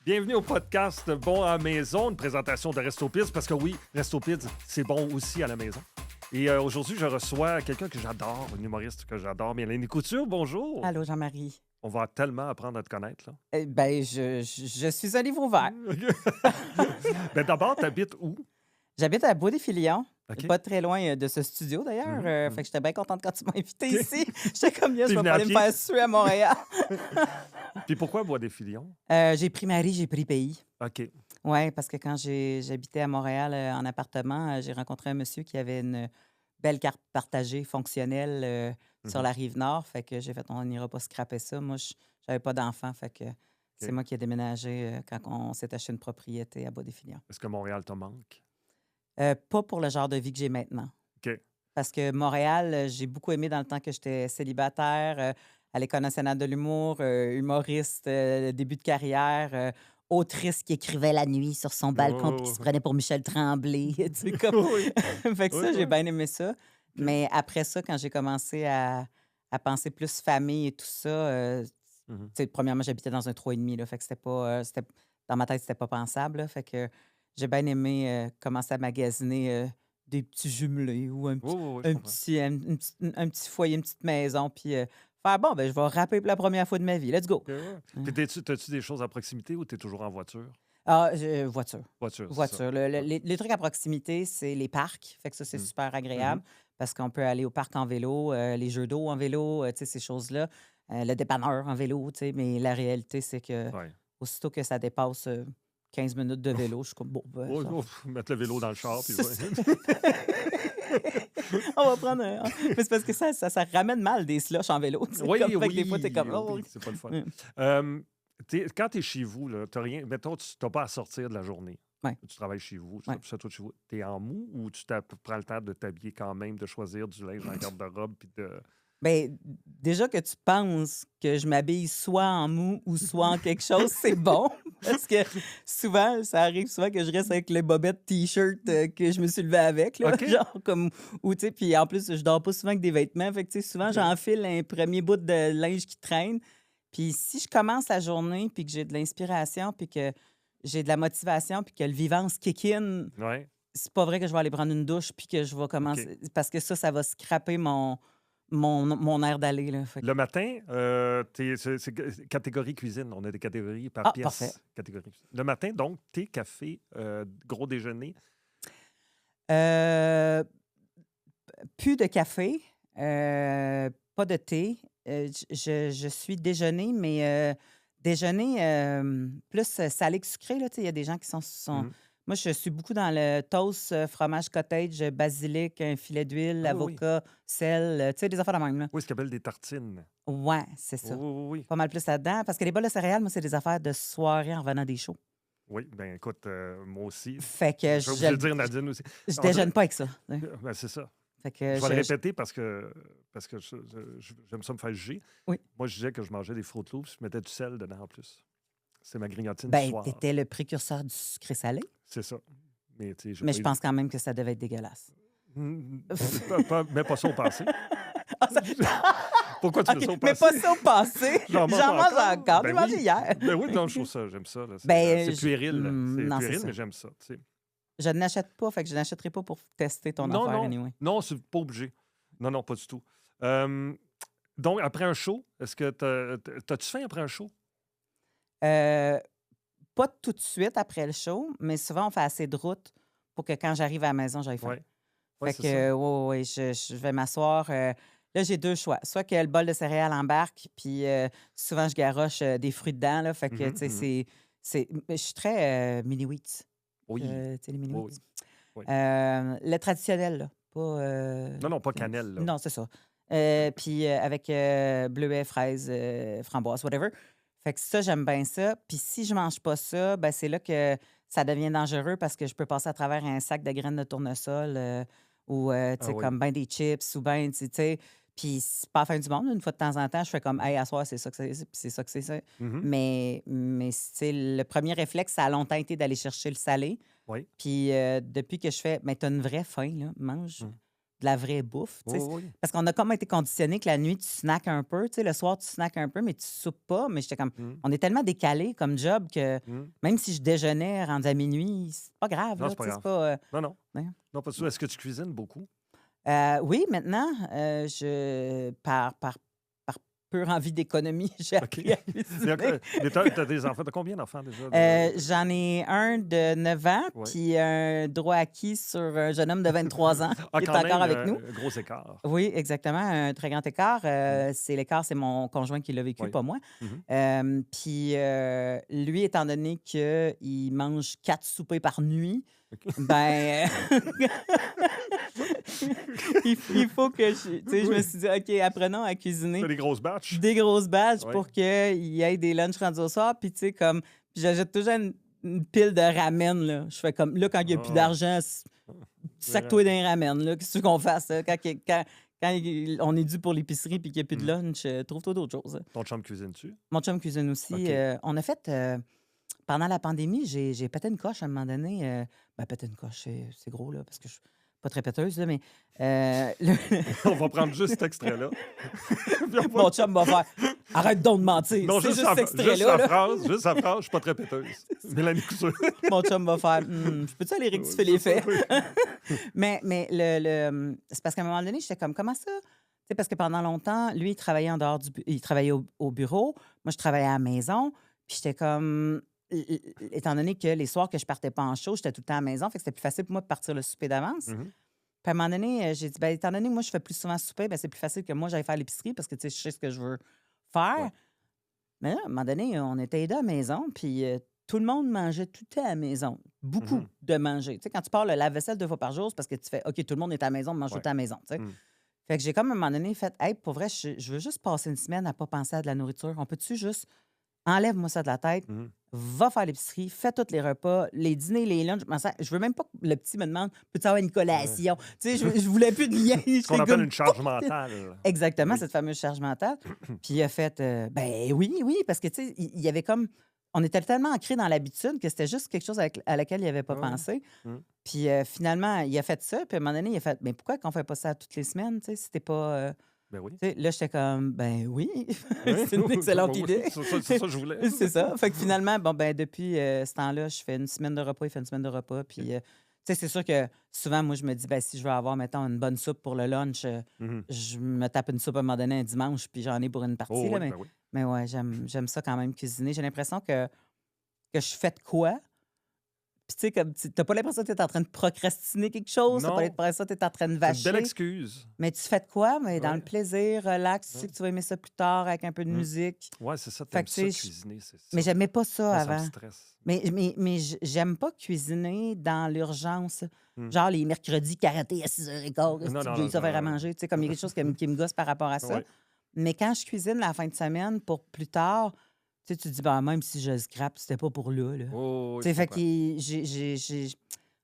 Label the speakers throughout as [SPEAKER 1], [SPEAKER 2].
[SPEAKER 1] Bienvenue au podcast Bon à la maison, une présentation de Resto Pids, parce que oui, Resto Pids, c'est bon aussi à la maison. Et aujourd'hui, je reçois quelqu'un que j'adore, une humoriste que j'adore, Mélanie Couture. Bonjour.
[SPEAKER 2] Allô, Jean-Marie.
[SPEAKER 1] On va tellement apprendre à te connaître, là.
[SPEAKER 2] Je suis un livre ouvert.
[SPEAKER 1] Ben d'abord, t'habites où?
[SPEAKER 2] J'habite à Bois-des-Filions,
[SPEAKER 1] OK.
[SPEAKER 2] pas très loin de ce studio d'ailleurs. Fait que j'étais bien contente quand tu m'as invité
[SPEAKER 1] OK.
[SPEAKER 2] ici. J'étais comme, bien,
[SPEAKER 1] T'es
[SPEAKER 2] je vais
[SPEAKER 1] venue
[SPEAKER 2] pas
[SPEAKER 1] à
[SPEAKER 2] aller me
[SPEAKER 1] pied?
[SPEAKER 2] faire suer à Montréal.
[SPEAKER 1] Puis pourquoi Bois-des-Filions?
[SPEAKER 2] J'ai pris Marie, j'ai pris pays.
[SPEAKER 1] OK.
[SPEAKER 2] Oui, parce que quand j'habitais à Montréal en appartement, j'ai rencontré un monsieur qui avait une belle carte partagée fonctionnelle sur
[SPEAKER 1] Mhm.
[SPEAKER 2] la rive nord. Fait que j'ai fait, on n'ira pas scraper ça. Moi, j'avais pas d'enfant. Fait que c'est moi qui ai déménagé quand on s'est acheté une propriété à Bois-des-Filions.
[SPEAKER 1] Est-ce que Montréal te manque?
[SPEAKER 2] Pas pour le genre de vie que j'ai maintenant.
[SPEAKER 1] OK.
[SPEAKER 2] Parce que Montréal, j'ai beaucoup aimé dans le temps que j'étais célibataire, à l'École nationale de l'humour, humoriste, début de carrière, autrice qui écrivait la nuit sur son balcon puis qui se
[SPEAKER 1] Oh,
[SPEAKER 2] prenait pour Michel Tremblay. Tu sais, comme...
[SPEAKER 1] oui,
[SPEAKER 2] fait que
[SPEAKER 1] oui,
[SPEAKER 2] ça, j'ai
[SPEAKER 1] oui.
[SPEAKER 2] bien aimé ça. Mais après ça, quand j'ai commencé à penser plus famille et tout ça,
[SPEAKER 1] Mhm.
[SPEAKER 2] tu sais, premièrement, j'habitais dans un 3,5, là, fait que c'était pas, dans ma tête, c'était pas pensable, là, fait que j'ai bien aimé commencer à magasiner des petits jumelés ou
[SPEAKER 1] Oui, oui, oui, je
[SPEAKER 2] un
[SPEAKER 1] comprends.
[SPEAKER 2] petit, un petit foyer, une petite maison, puis faire, bon, ben, je vais rapper pour la première fois de ma vie, let's go.
[SPEAKER 1] OK, ouais.
[SPEAKER 2] Hein.
[SPEAKER 1] Puis t'as-tu des choses à proximité ou t'es toujours en voiture?
[SPEAKER 2] Ah, voiture.
[SPEAKER 1] Voiture, c'est ça.
[SPEAKER 2] Voiture.
[SPEAKER 1] Ouais.
[SPEAKER 2] Les trucs à proximité, c'est les parcs. Fait que ça, c'est
[SPEAKER 1] Mm.
[SPEAKER 2] super
[SPEAKER 1] Mhm.
[SPEAKER 2] agréable parce qu'on peut aller au parc en vélo, les jeux d'eau en vélo, tu sais, ces choses-là. Le dépanneur en vélo, tu sais. Mais la réalité, c'est que
[SPEAKER 1] Ouais.
[SPEAKER 2] aussitôt que ça dépasse 15 minutes de vélo, je suis comme, bon, ben,
[SPEAKER 1] Oh, oh, mettre le vélo dans le char, puis
[SPEAKER 2] c'est ça. On va prendre un. Mais c'est parce que ça ramène mal des slushs en vélo, tu sais.
[SPEAKER 1] Oui,
[SPEAKER 2] Comme, fait que des fois, t'es
[SPEAKER 1] oui,
[SPEAKER 2] comme, oh,
[SPEAKER 1] oui, c'est pas le fun.
[SPEAKER 2] ouais.
[SPEAKER 1] Quand tu es chez vous, là, t'as rien, mettons, tu n'as pas à sortir de la journée.
[SPEAKER 2] Ouais.
[SPEAKER 1] Tu travailles chez vous,
[SPEAKER 2] Ouais.
[SPEAKER 1] ça, toi, chez vous. Tu es en mou ou prends le temps de t'habiller quand même, de choisir du linge dans le garde-robe, puis de...
[SPEAKER 2] Ben, déjà que tu penses que je m'habille soit en mou ou soit en quelque chose, c'est bon. Parce que souvent, ça arrive souvent que je reste avec les bobettes t-shirt que je me suis levé avec. Là,
[SPEAKER 1] OK.
[SPEAKER 2] genre comme. Ou tu sais, puis en plus, je dors pas souvent avec des vêtements. Fait que tu sais, souvent,
[SPEAKER 1] OK.
[SPEAKER 2] j'enfile un premier bout de linge qui traîne. Puis si je commence la journée, puis que j'ai de l'inspiration, puis que j'ai de la motivation, puis que le vivance kick in,
[SPEAKER 1] Ouais.
[SPEAKER 2] c'est pas vrai que je vais aller prendre une douche, puis que je vais commencer. Parce que ça va scraper mon air d'aller, là. Fait que-
[SPEAKER 1] Le matin, c'est catégorie cuisine. On a des catégories par
[SPEAKER 2] Ah, parfait.
[SPEAKER 1] pièce. Catégorie cuisine. Le matin, donc, thé, café, gros déjeuner.
[SPEAKER 2] Euh, plus de café, pas de thé. Je suis déjeuner, mais déjeuner plus salé que sucré. Là, tu sais, il y a des gens qui sont.
[SPEAKER 1] Mhm.
[SPEAKER 2] Moi, je suis beaucoup dans le toast, fromage cottage, basilic, un filet d'huile,
[SPEAKER 1] Ah oui, oui.
[SPEAKER 2] avocat, sel, tu sais, des affaires de même. Là.
[SPEAKER 1] Oui, ce qu'on appelle des tartines.
[SPEAKER 2] Ouais, c'est
[SPEAKER 1] Oui,
[SPEAKER 2] ça.
[SPEAKER 1] oui, oui.
[SPEAKER 2] Pas mal plus là-dedans. Parce que les bols de céréales, moi, c'est des affaires de soirée en revenant des shows.
[SPEAKER 1] Oui, ben écoute, moi aussi.
[SPEAKER 2] Fait que
[SPEAKER 1] Je vais obligé de dire Nadine aussi.
[SPEAKER 2] je
[SPEAKER 1] On dirait-
[SPEAKER 2] déjeune pas avec ça. Hein.
[SPEAKER 1] Ben, c'est ça.
[SPEAKER 2] Fait que
[SPEAKER 1] Je vais le répéter parce que j'aime ça me faire juger.
[SPEAKER 2] Oui.
[SPEAKER 1] Moi, je disais que je mangeais des Fruit Loops, je mettais du sel dedans en plus. C'est ma grignotine du
[SPEAKER 2] Ben,
[SPEAKER 1] soir.
[SPEAKER 2] t'étais le précurseur du sucré salé,
[SPEAKER 1] C'est ça. Mais tu sais, j'ai
[SPEAKER 2] mais
[SPEAKER 1] pas
[SPEAKER 2] je
[SPEAKER 1] eu-
[SPEAKER 2] pense quand même que ça devait être dégueulasse.
[SPEAKER 1] Mets pas ça au passé.
[SPEAKER 2] Ah, ça-
[SPEAKER 1] Pourquoi tu mets
[SPEAKER 2] OK,
[SPEAKER 1] ça au
[SPEAKER 2] mais
[SPEAKER 1] passé?
[SPEAKER 2] pas ça au passé.
[SPEAKER 1] J'en mange
[SPEAKER 2] J'en mange encore.
[SPEAKER 1] Ben
[SPEAKER 2] J'ai mangé
[SPEAKER 1] oui.
[SPEAKER 2] hier.
[SPEAKER 1] Ben oui, non, je trouve ça, j'aime ça. Là.
[SPEAKER 2] Ben,
[SPEAKER 1] C'est puéril.
[SPEAKER 2] non,
[SPEAKER 1] C'est
[SPEAKER 2] c'est
[SPEAKER 1] puéril,
[SPEAKER 2] ça.
[SPEAKER 1] mais j'aime ça. Tu sais.
[SPEAKER 2] Je n'achète pas, fait que je n'achèterai pas pour tester ton
[SPEAKER 1] Non,
[SPEAKER 2] affaire,
[SPEAKER 1] non.
[SPEAKER 2] anyway.
[SPEAKER 1] Non, c'est pas obligé. Non, non, pas du tout. Donc, après un show, est-ce que t'as-tu faim après un show?
[SPEAKER 2] Euh, Pas tout de suite après le show, mais souvent, on fait assez de route pour que quand j'arrive à la maison, j'aille faim.
[SPEAKER 1] Oui. Oui,
[SPEAKER 2] Fait
[SPEAKER 1] c'est
[SPEAKER 2] que,
[SPEAKER 1] ça.
[SPEAKER 2] ouais, je vais m'asseoir. Là, j'ai deux choix. Soit que le bol de céréales embarque, puis souvent, je garoche des fruits dedans. Là, fait que,
[SPEAKER 1] Mhm,
[SPEAKER 2] tu sais,
[SPEAKER 1] mhm.
[SPEAKER 2] je suis très mini-wheats.
[SPEAKER 1] Oui.
[SPEAKER 2] Tu sais, les
[SPEAKER 1] Oui,
[SPEAKER 2] mini-wheats.
[SPEAKER 1] oui. Oui.
[SPEAKER 2] Le traditionnel, là. Pas,
[SPEAKER 1] Non, non, pas cannelle, là.
[SPEAKER 2] non, c'est ça. Puis avec bleuet, fraise, framboise, whatever. Fait que ça, j'aime bien ça. Puis si je mange pas ça, ben c'est là que ça devient dangereux parce que je peux passer à travers un sac de graines de tournesol ou, tu
[SPEAKER 1] Ah
[SPEAKER 2] sais,
[SPEAKER 1] oui.
[SPEAKER 2] comme ben des chips ou ben, tu sais. Puis c'est pas la fin du monde. Une fois de temps en temps, je fais comme, hey, à soir, c'est ça que c'est, puis c'est ça que c'est ça.
[SPEAKER 1] Mhm.
[SPEAKER 2] Mais tu sais, le premier réflexe, ça a longtemps été d'aller chercher le salé.
[SPEAKER 1] Oui.
[SPEAKER 2] Puis depuis que je fais, mais t'as une vraie faim, là, mange.
[SPEAKER 1] Mm.
[SPEAKER 2] de la vraie bouffe. Tu
[SPEAKER 1] Oui,
[SPEAKER 2] sais.
[SPEAKER 1] oui.
[SPEAKER 2] Parce qu'on a comme été conditionné que la nuit, tu snacks un peu. Tu sais, le soir, tu snacks un peu, mais tu soupes pas. Mais j'étais comme,
[SPEAKER 1] Hum,
[SPEAKER 2] on est tellement décalé comme job que
[SPEAKER 1] hum.
[SPEAKER 2] même si je déjeunais rendu à minuit, c'est pas grave.
[SPEAKER 1] Non,
[SPEAKER 2] Là,
[SPEAKER 1] c'est pas
[SPEAKER 2] tu sais, c'est
[SPEAKER 1] grave.
[SPEAKER 2] pas.
[SPEAKER 1] Non, non.
[SPEAKER 2] Ouais.
[SPEAKER 1] Non, pas du tout. Est-ce que tu cuisines beaucoup?
[SPEAKER 2] Oui, maintenant, par pure envie d'économie, j'ai
[SPEAKER 1] OK.
[SPEAKER 2] appris à cuisiner.
[SPEAKER 1] Mais t'as des enfants. T'as combien d'enfants déjà? De...
[SPEAKER 2] J'en ai un de 9 ans,
[SPEAKER 1] Ouais.
[SPEAKER 2] puis un droit acquis sur un jeune homme de 23 ans
[SPEAKER 1] Ah,
[SPEAKER 2] qui est
[SPEAKER 1] quand
[SPEAKER 2] encore
[SPEAKER 1] même,
[SPEAKER 2] avec nous.
[SPEAKER 1] un gros écart.
[SPEAKER 2] Oui, exactement, un très grand écart.
[SPEAKER 1] Hum,
[SPEAKER 2] C'est mon conjoint qui l'a vécu,
[SPEAKER 1] Oui.
[SPEAKER 2] pas moi.
[SPEAKER 1] Mhm.
[SPEAKER 2] Puis lui, étant donné qu'il mange 4 soupers par nuit,
[SPEAKER 1] OK.
[SPEAKER 2] ben, il faut que tu sais, je me
[SPEAKER 1] Oui.
[SPEAKER 2] suis dit, OK, apprenons à cuisiner
[SPEAKER 1] T'as des grosses batches?
[SPEAKER 2] des grosses batches
[SPEAKER 1] Oui.
[SPEAKER 2] pour qu'il y ait des lunchs rendus au soir. Puis, tu sais, comme, puis j'ajoute toujours une pile de ramen, là. Je fais comme, là, quand il n'y a plus
[SPEAKER 1] Ah,
[SPEAKER 2] d'argent, sac-toi dans les ramen, là. Qu'est-ce qu'on fasse, là? On est dû pour l'épicerie puis qu'il n'y a plus de
[SPEAKER 1] hum.
[SPEAKER 2] lunch, trouve-toi d'autres choses.
[SPEAKER 1] Ton chum cuisine-tu?
[SPEAKER 2] Mon chum cuisine aussi.
[SPEAKER 1] OK.
[SPEAKER 2] On a fait, pendant la pandémie, j'ai pété une coche à un moment donné. Ben, pété une coche, c'est gros, là, parce que je suis pas très péteuse, là, mais
[SPEAKER 1] On va prendre juste cet extrait-là. Puis on va-
[SPEAKER 2] mon chum va faire arrête donc de mentir.
[SPEAKER 1] Non,
[SPEAKER 2] C'est
[SPEAKER 1] juste,
[SPEAKER 2] juste cet
[SPEAKER 1] juste
[SPEAKER 2] extrait-là.
[SPEAKER 1] la
[SPEAKER 2] Là.
[SPEAKER 1] phrase, juste la phrase, je suis pas très péteuse. Mélanie Couture.
[SPEAKER 2] Mon chum va faire je peux-tu aller rectifier les faits?
[SPEAKER 1] Oui.
[SPEAKER 2] Mais c'est parce qu'à un moment donné, j'étais comme comment ça? Tu sais, parce que pendant longtemps, lui, il travaillait en dehors il travaillait au bureau. Moi, je travaillais à la maison. Puis j'étais comme. Étant donné que les soirs que je partais pas en show, j'étais tout le temps à la maison. Fait que c'était plus facile pour moi de partir le souper d'avance.
[SPEAKER 1] Mhm.
[SPEAKER 2] Puis à un moment donné, j'ai dit, ben, étant donné que moi, je fais plus souvent souper, ben, c'est plus facile que moi, j'aille faire l'épicerie parce que, tu sais, je sais ce que je veux faire.
[SPEAKER 1] Ouais.
[SPEAKER 2] Mais là, à un moment donné, on était aidés à la maison, puis tout le monde mangeait tout le temps à la maison. Beaucoup
[SPEAKER 1] Mhm.
[SPEAKER 2] de manger. Tu sais, quand tu parles le lave-vaisselle 2 fois par jour, c'est parce que tu fais, OK, tout le monde est à la maison, on mange tout
[SPEAKER 1] Ouais.
[SPEAKER 2] le temps à la maison, tu sais.
[SPEAKER 1] Mm.
[SPEAKER 2] Fait que j'ai comme à un moment donné fait, hey, pour vrai, je veux juste passer une semaine à pas penser à de la nourriture. On peut-tu juste, enlève-moi ça de la tête,
[SPEAKER 1] Mhm.
[SPEAKER 2] va faire l'épicerie, fais tous les repas, les dîners, les lunchs. Je veux même pas que le petit me demande, peux-tu avoir une collation? Tu sais, je voulais plus de lien.
[SPEAKER 1] Ce qu'on
[SPEAKER 2] J'étais
[SPEAKER 1] appelle
[SPEAKER 2] comme,
[SPEAKER 1] une charge mentale.
[SPEAKER 2] exactement,
[SPEAKER 1] Oui.
[SPEAKER 2] cette fameuse charge mentale. Puis il a fait, ben oui, oui, parce que, tu sais, il y avait comme. On était tellement ancrés dans l'habitude que c'était juste quelque chose à laquelle il n'avait pas
[SPEAKER 1] Ouais.
[SPEAKER 2] pensé.
[SPEAKER 1] Mm.
[SPEAKER 2] Puis finalement, il a fait ça. Puis à un moment donné, il a fait, mais pourquoi qu'on fait pas ça toutes les semaines, tu sais, si c'était pas.
[SPEAKER 1] Ben oui.
[SPEAKER 2] Tu sais, là, j'étais comme, ben oui,
[SPEAKER 1] Oui.
[SPEAKER 2] c'est une excellente
[SPEAKER 1] Oui,
[SPEAKER 2] idée.
[SPEAKER 1] c'est ça que je voulais.
[SPEAKER 2] C'est ça. Fait que finalement, bon, ben depuis ce temps-là, je fais une semaine de repas, il fait une semaine de repas. Puis, tu sais, c'est sûr que souvent, moi, je me dis, ben si je veux avoir, mettons, une bonne soupe pour le lunch,
[SPEAKER 1] Mhm.
[SPEAKER 2] je me tape une soupe à un moment donné un dimanche, puis j'en ai pour une partie.
[SPEAKER 1] Oh
[SPEAKER 2] Là,
[SPEAKER 1] oui,
[SPEAKER 2] mais,
[SPEAKER 1] ben oui.
[SPEAKER 2] mais ouais, j'aime ça quand même cuisiner. J'ai l'impression que je fais de quoi. Puis, tu sais, comme tu n'as pas l'impression que tu es en train de procrastiner quelque chose, tu n'as pas
[SPEAKER 1] Non,
[SPEAKER 2] l'impression que tu es en train de
[SPEAKER 1] c'est une belle
[SPEAKER 2] vacher.
[SPEAKER 1] excuse.
[SPEAKER 2] Mais tu fais de quoi? Mais dans le
[SPEAKER 1] Ouais.
[SPEAKER 2] plaisir, relax, tu sais
[SPEAKER 1] Ouais.
[SPEAKER 2] que tu vas aimer ça plus tard avec un peu de
[SPEAKER 1] Mm.
[SPEAKER 2] musique.
[SPEAKER 1] Ouais, c'est ça,
[SPEAKER 2] Fait
[SPEAKER 1] t'aimes
[SPEAKER 2] que,
[SPEAKER 1] ça
[SPEAKER 2] tu sais,
[SPEAKER 1] cuisiner, c'est
[SPEAKER 2] mais
[SPEAKER 1] ça.
[SPEAKER 2] j'aimais pas ça
[SPEAKER 1] Moi, ça me
[SPEAKER 2] avant.
[SPEAKER 1] stresse.
[SPEAKER 2] Mais j'aime pas cuisiner dans l'urgence.
[SPEAKER 1] Mm.
[SPEAKER 2] Genre les mercredis karaté à 6h15,
[SPEAKER 1] Non,
[SPEAKER 2] est-ce
[SPEAKER 1] non,
[SPEAKER 2] que
[SPEAKER 1] non,
[SPEAKER 2] ça faire à manger? Tu sais, comme il y a quelque chose qui me gosse par rapport à ça.
[SPEAKER 1] Ouais.
[SPEAKER 2] Mais quand je cuisine la fin de semaine pour plus tard, tu sais, tu te dis, ben, même si je le scrape, c'était pas pour là.
[SPEAKER 1] Oh, oui,
[SPEAKER 2] Tu sais,
[SPEAKER 1] je
[SPEAKER 2] fait
[SPEAKER 1] comprends.
[SPEAKER 2] que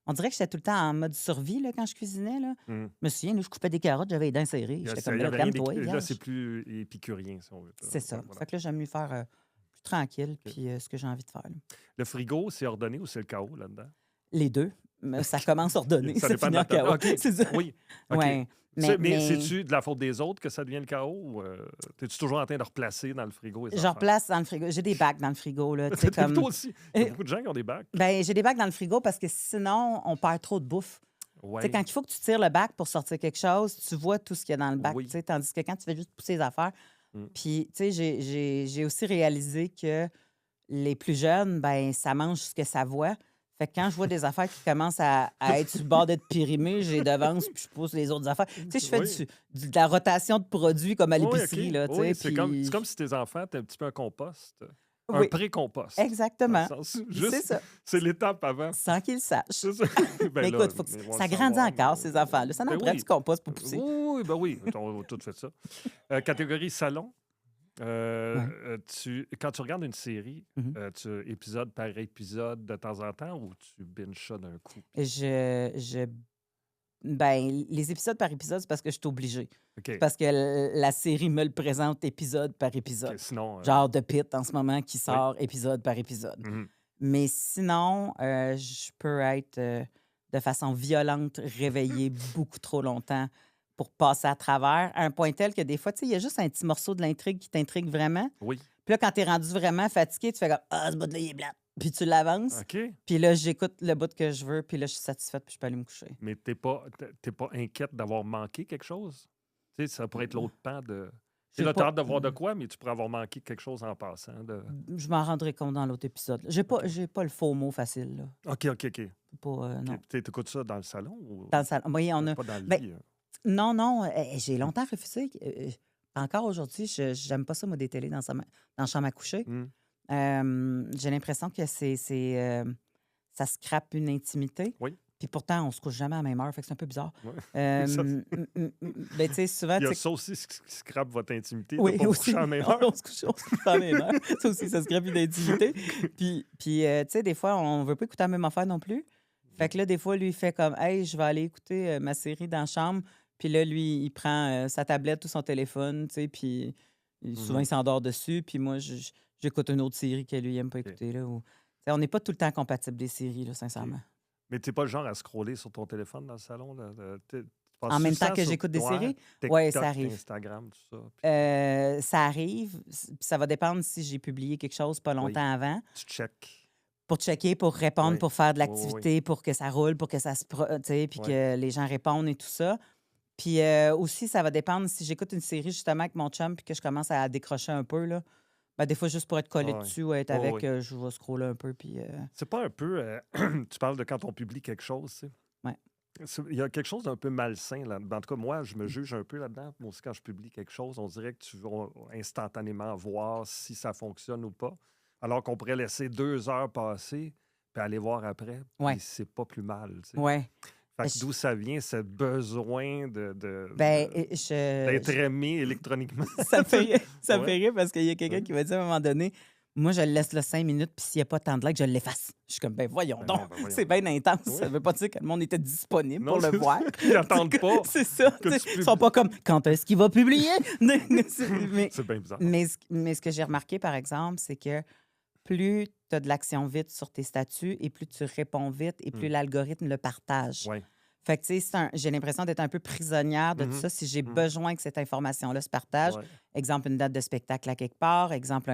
[SPEAKER 2] on dirait que j'étais tout le temps en mode survie là, quand je cuisinais. Là.
[SPEAKER 1] Mm.
[SPEAKER 2] Je me souviens, là, je coupais des carottes, j'avais les dents serrées.
[SPEAKER 1] Il y
[SPEAKER 2] J'étais
[SPEAKER 1] a-
[SPEAKER 2] comme,
[SPEAKER 1] il y
[SPEAKER 2] ben là,
[SPEAKER 1] avait rien
[SPEAKER 2] calme-toi,
[SPEAKER 1] là,
[SPEAKER 2] vierge.
[SPEAKER 1] c'est plus épicurien, si on veut.
[SPEAKER 2] C'est ça.
[SPEAKER 1] Ouais, voilà.
[SPEAKER 2] Fait que là, j'aime mieux faire plus tranquille,
[SPEAKER 1] OK.
[SPEAKER 2] puis ce que j'ai envie de faire. Là.
[SPEAKER 1] Le frigo, c'est ordonné ou c'est le chaos là-dedans?
[SPEAKER 2] Les deux. Mais ça commence ordonné,
[SPEAKER 1] Ça
[SPEAKER 2] ça
[SPEAKER 1] dépend de
[SPEAKER 2] finit
[SPEAKER 1] la
[SPEAKER 2] en
[SPEAKER 1] table.
[SPEAKER 2] chaos.
[SPEAKER 1] OK.
[SPEAKER 2] C'est ça.
[SPEAKER 1] Oui. OK.
[SPEAKER 2] Ouais.
[SPEAKER 1] Mais
[SPEAKER 2] Mais
[SPEAKER 1] c'est-tu de la faute des autres que ça devient le chaos ou es-tu toujours en train de replacer dans le frigo les
[SPEAKER 2] je
[SPEAKER 1] affaires?
[SPEAKER 2] replace dans le frigo. J'ai des bacs dans le frigo. Là, tu sais,
[SPEAKER 1] T'es plutôt
[SPEAKER 2] comme...
[SPEAKER 1] aussi. Il y a beaucoup de gens qui ont des bacs.
[SPEAKER 2] Ben, j'ai des bacs dans le frigo parce que sinon, on perd trop de bouffe. Tu sais,
[SPEAKER 1] Ouais.
[SPEAKER 2] quand il faut que tu tires le bac pour sortir quelque chose, tu vois tout ce qu'il y a dans le bac.
[SPEAKER 1] Oui.
[SPEAKER 2] Tu sais, tandis que quand tu fais juste pousser les affaires.
[SPEAKER 1] Mm.
[SPEAKER 2] Puis, tu sais, j'ai aussi réalisé que les plus jeunes, ben ça mange ce que ça voit. Fait que quand je vois des affaires qui commencent à être sur le bord d'être périmées, je les devance puis je pousse les autres affaires. Tu sais, je fais
[SPEAKER 1] Oui.
[SPEAKER 2] de la rotation de produits comme à
[SPEAKER 1] Oui,
[SPEAKER 2] l'épicerie.
[SPEAKER 1] OK.
[SPEAKER 2] Là, tu sais,
[SPEAKER 1] Oui, c'est
[SPEAKER 2] puis...
[SPEAKER 1] comme si tes enfants étaient un petit peu un compost. Un
[SPEAKER 2] Oui,
[SPEAKER 1] pré-compost. Dans le
[SPEAKER 2] exactement.
[SPEAKER 1] sens,
[SPEAKER 2] C'est
[SPEAKER 1] juste,
[SPEAKER 2] ça.
[SPEAKER 1] c'est l'étape avant.
[SPEAKER 2] Sans qu'ils le sachent.
[SPEAKER 1] C'est ça. Ben
[SPEAKER 2] Mais
[SPEAKER 1] là,
[SPEAKER 2] écoute, faut que
[SPEAKER 1] ils vont
[SPEAKER 2] ça
[SPEAKER 1] le
[SPEAKER 2] grandit
[SPEAKER 1] savoir,
[SPEAKER 2] encore,
[SPEAKER 1] mais-
[SPEAKER 2] ces enfants-là. Ça
[SPEAKER 1] Ben
[SPEAKER 2] en prend
[SPEAKER 1] oui.
[SPEAKER 2] du compost pour pousser.
[SPEAKER 1] Oui, ben oui. On a tout fait ça. Catégorie salon.
[SPEAKER 2] Ouais.
[SPEAKER 1] Quand tu regardes une série,
[SPEAKER 2] Mhm.
[SPEAKER 1] tu épisode par épisode de temps en temps ou tu binges ça d'un coup?
[SPEAKER 2] Ben, les épisodes par épisode, c'est parce que je suis obligée.
[SPEAKER 1] OK.
[SPEAKER 2] Parce que la série me le présente épisode par
[SPEAKER 1] OK,
[SPEAKER 2] épisode.
[SPEAKER 1] sinon...
[SPEAKER 2] Genre The Pitt en ce moment qui
[SPEAKER 1] oui.
[SPEAKER 2] sort épisode par épisode.
[SPEAKER 1] Mhm.
[SPEAKER 2] Mais sinon, je peux être de façon violente, réveillé beaucoup trop longtemps pour passer à travers, à un point tel que des fois, tu sais, il y a juste un petit morceau de l'intrigue qui t'intrigue vraiment.
[SPEAKER 1] Oui.
[SPEAKER 2] Puis là, quand t'es rendu vraiment fatigué, tu fais comme Ah, ce bout-là, il est blanc. Puis tu l'avances.
[SPEAKER 1] OK.
[SPEAKER 2] Puis là, j'écoute le bout que je veux. Puis là, je suis satisfaite. Puis je peux aller me coucher.
[SPEAKER 1] Mais t'es pas inquiète d'avoir manqué quelque chose? Tu sais, ça pourrait être l'autre pan de. Tu
[SPEAKER 2] J'ai
[SPEAKER 1] sais, là, t'as
[SPEAKER 2] pas.
[SPEAKER 1] hâte de voir de quoi, mais tu pourrais avoir manqué quelque chose en passant.
[SPEAKER 2] Je m'en rendrai compte dans l'autre épisode.
[SPEAKER 1] OK.
[SPEAKER 2] J'ai pas le faux mot facile, là.
[SPEAKER 1] OK, OK, OK.
[SPEAKER 2] Pas, non.
[SPEAKER 1] OK. T'écoutes ça dans le salon ou
[SPEAKER 2] Dans le salon. Oui, on a.
[SPEAKER 1] pas dans le
[SPEAKER 2] Ben,
[SPEAKER 1] lit?
[SPEAKER 2] non, non. J'ai longtemps refusé. Encore aujourd'hui, j'aime pas ça, moi, des télés dans la chambre à coucher.
[SPEAKER 1] Hmm.
[SPEAKER 2] J'ai l'impression que ça scrape une intimité.
[SPEAKER 1] Oui.
[SPEAKER 2] Puis pourtant, on se couche jamais à la même heure, fait que c'est un peu bizarre.
[SPEAKER 1] Ouais. Ça,
[SPEAKER 2] Ben, tu sais, souvent,
[SPEAKER 1] il y a
[SPEAKER 2] tu sais,
[SPEAKER 1] ça aussi qui scrape votre intimité de
[SPEAKER 2] oui,
[SPEAKER 1] pas vous
[SPEAKER 2] aussi,
[SPEAKER 1] coucher à la même heure.
[SPEAKER 2] on se couche à la même heure. Ça aussi, ça scrape une intimité. Puis tu sais, des fois, on veut pas écouter la même affaire non plus. Fait que là, des fois, lui, il fait comme, hey, je vais aller écouter ma série dans la chambre. Puis là, lui, il prend sa tablette ou son téléphone, tu sais, puis souvent, il s'endort dessus. Puis moi, j'écoute une autre série que lui, il aime pas
[SPEAKER 1] OK.
[SPEAKER 2] écouter. Là, tu sais, on n'est pas tout le temps compatible des séries, là,
[SPEAKER 1] OK.
[SPEAKER 2] sincèrement.
[SPEAKER 1] Mais t'es pas le genre à scroller sur ton téléphone dans le salon? Là? Tu
[SPEAKER 2] En
[SPEAKER 1] passes-tu
[SPEAKER 2] même
[SPEAKER 1] le
[SPEAKER 2] temps
[SPEAKER 1] temps
[SPEAKER 2] que
[SPEAKER 1] sur
[SPEAKER 2] j'écoute des séries,
[SPEAKER 1] TikTok,
[SPEAKER 2] ouais, ça
[SPEAKER 1] puis
[SPEAKER 2] arrive.
[SPEAKER 1] Instagram, tout ça? Puis
[SPEAKER 2] Ça arrive. Puis ça va dépendre si j'ai publié quelque chose pas
[SPEAKER 1] oui,
[SPEAKER 2] longtemps avant.
[SPEAKER 1] tu check.
[SPEAKER 2] Pour checker, pour répondre,
[SPEAKER 1] Oui,
[SPEAKER 2] pour faire de
[SPEAKER 1] oui, oui, oui.
[SPEAKER 2] l'activité, pour que ça roule, pour que ça se... tu sais, puis
[SPEAKER 1] Ouais.
[SPEAKER 2] que les gens répondent et tout ça. Puis aussi, ça va dépendre si j'écoute une série justement avec mon chum puis que je commence à décrocher un peu, là. Ben, des fois, juste pour être collé
[SPEAKER 1] Ah ouais.
[SPEAKER 2] dessus ou être
[SPEAKER 1] Oui,
[SPEAKER 2] avec,
[SPEAKER 1] oui.
[SPEAKER 2] je vais scroller un peu, puis...
[SPEAKER 1] C'est pas un peu. Tu parles de quand on publie quelque chose, tu sais.
[SPEAKER 2] ouais.
[SPEAKER 1] Il y a quelque chose d'un peu malsain là. En tout cas, moi, je me juge un peu là-dedans. Moi aussi, quand je publie quelque chose, on dirait que tu vas instantanément voir si ça fonctionne ou pas. Alors qu'on pourrait laisser 2 heures passer puis aller voir après.
[SPEAKER 2] Ouais.
[SPEAKER 1] Puis c'est pas plus mal, tu sais.
[SPEAKER 2] Ouais.
[SPEAKER 1] Fait que
[SPEAKER 2] Je-
[SPEAKER 1] d'où ça vient, ce besoin
[SPEAKER 2] Ben,
[SPEAKER 1] d'être aimé électroniquement?
[SPEAKER 2] ça me fait rire, ça me fait
[SPEAKER 1] Ouais.
[SPEAKER 2] rire parce qu'il y a quelqu'un
[SPEAKER 1] Ouais.
[SPEAKER 2] qui m'a dit à un moment donné, moi, je le laisse là 5 minutes, puis s'il n'y a pas tant de likes, je l'efface. Je suis comme, ben voyons
[SPEAKER 1] Ben
[SPEAKER 2] donc,
[SPEAKER 1] non, ben voyons
[SPEAKER 2] c'est
[SPEAKER 1] donc.
[SPEAKER 2] bien intense.
[SPEAKER 1] Oui.
[SPEAKER 2] Ça veut pas dire que le monde était disponible
[SPEAKER 1] Non,
[SPEAKER 2] pour le voir.
[SPEAKER 1] ils n'attendent pas
[SPEAKER 2] C'est ça.
[SPEAKER 1] que
[SPEAKER 2] tu
[SPEAKER 1] tu
[SPEAKER 2] sais, Ils
[SPEAKER 1] publies.
[SPEAKER 2] sont pas comme, quand est-ce qu'il va publier? mais,
[SPEAKER 1] C'est bien bizarre.
[SPEAKER 2] mais ce que j'ai remarqué, par exemple, c'est que plus tu as de l'action vite sur tes statuts et plus tu réponds vite et plus
[SPEAKER 1] Hmm.
[SPEAKER 2] l'algorithme le partage.
[SPEAKER 1] Ouais.
[SPEAKER 2] Fait que, tu sais, j'ai l'impression d'être un peu prisonnière de tout
[SPEAKER 1] Mhm.
[SPEAKER 2] ça si j'ai
[SPEAKER 1] Mhm.
[SPEAKER 2] besoin que cette information-là se partage.
[SPEAKER 1] Ouais.
[SPEAKER 2] Exemple, une date de spectacle à quelque part. Exemple,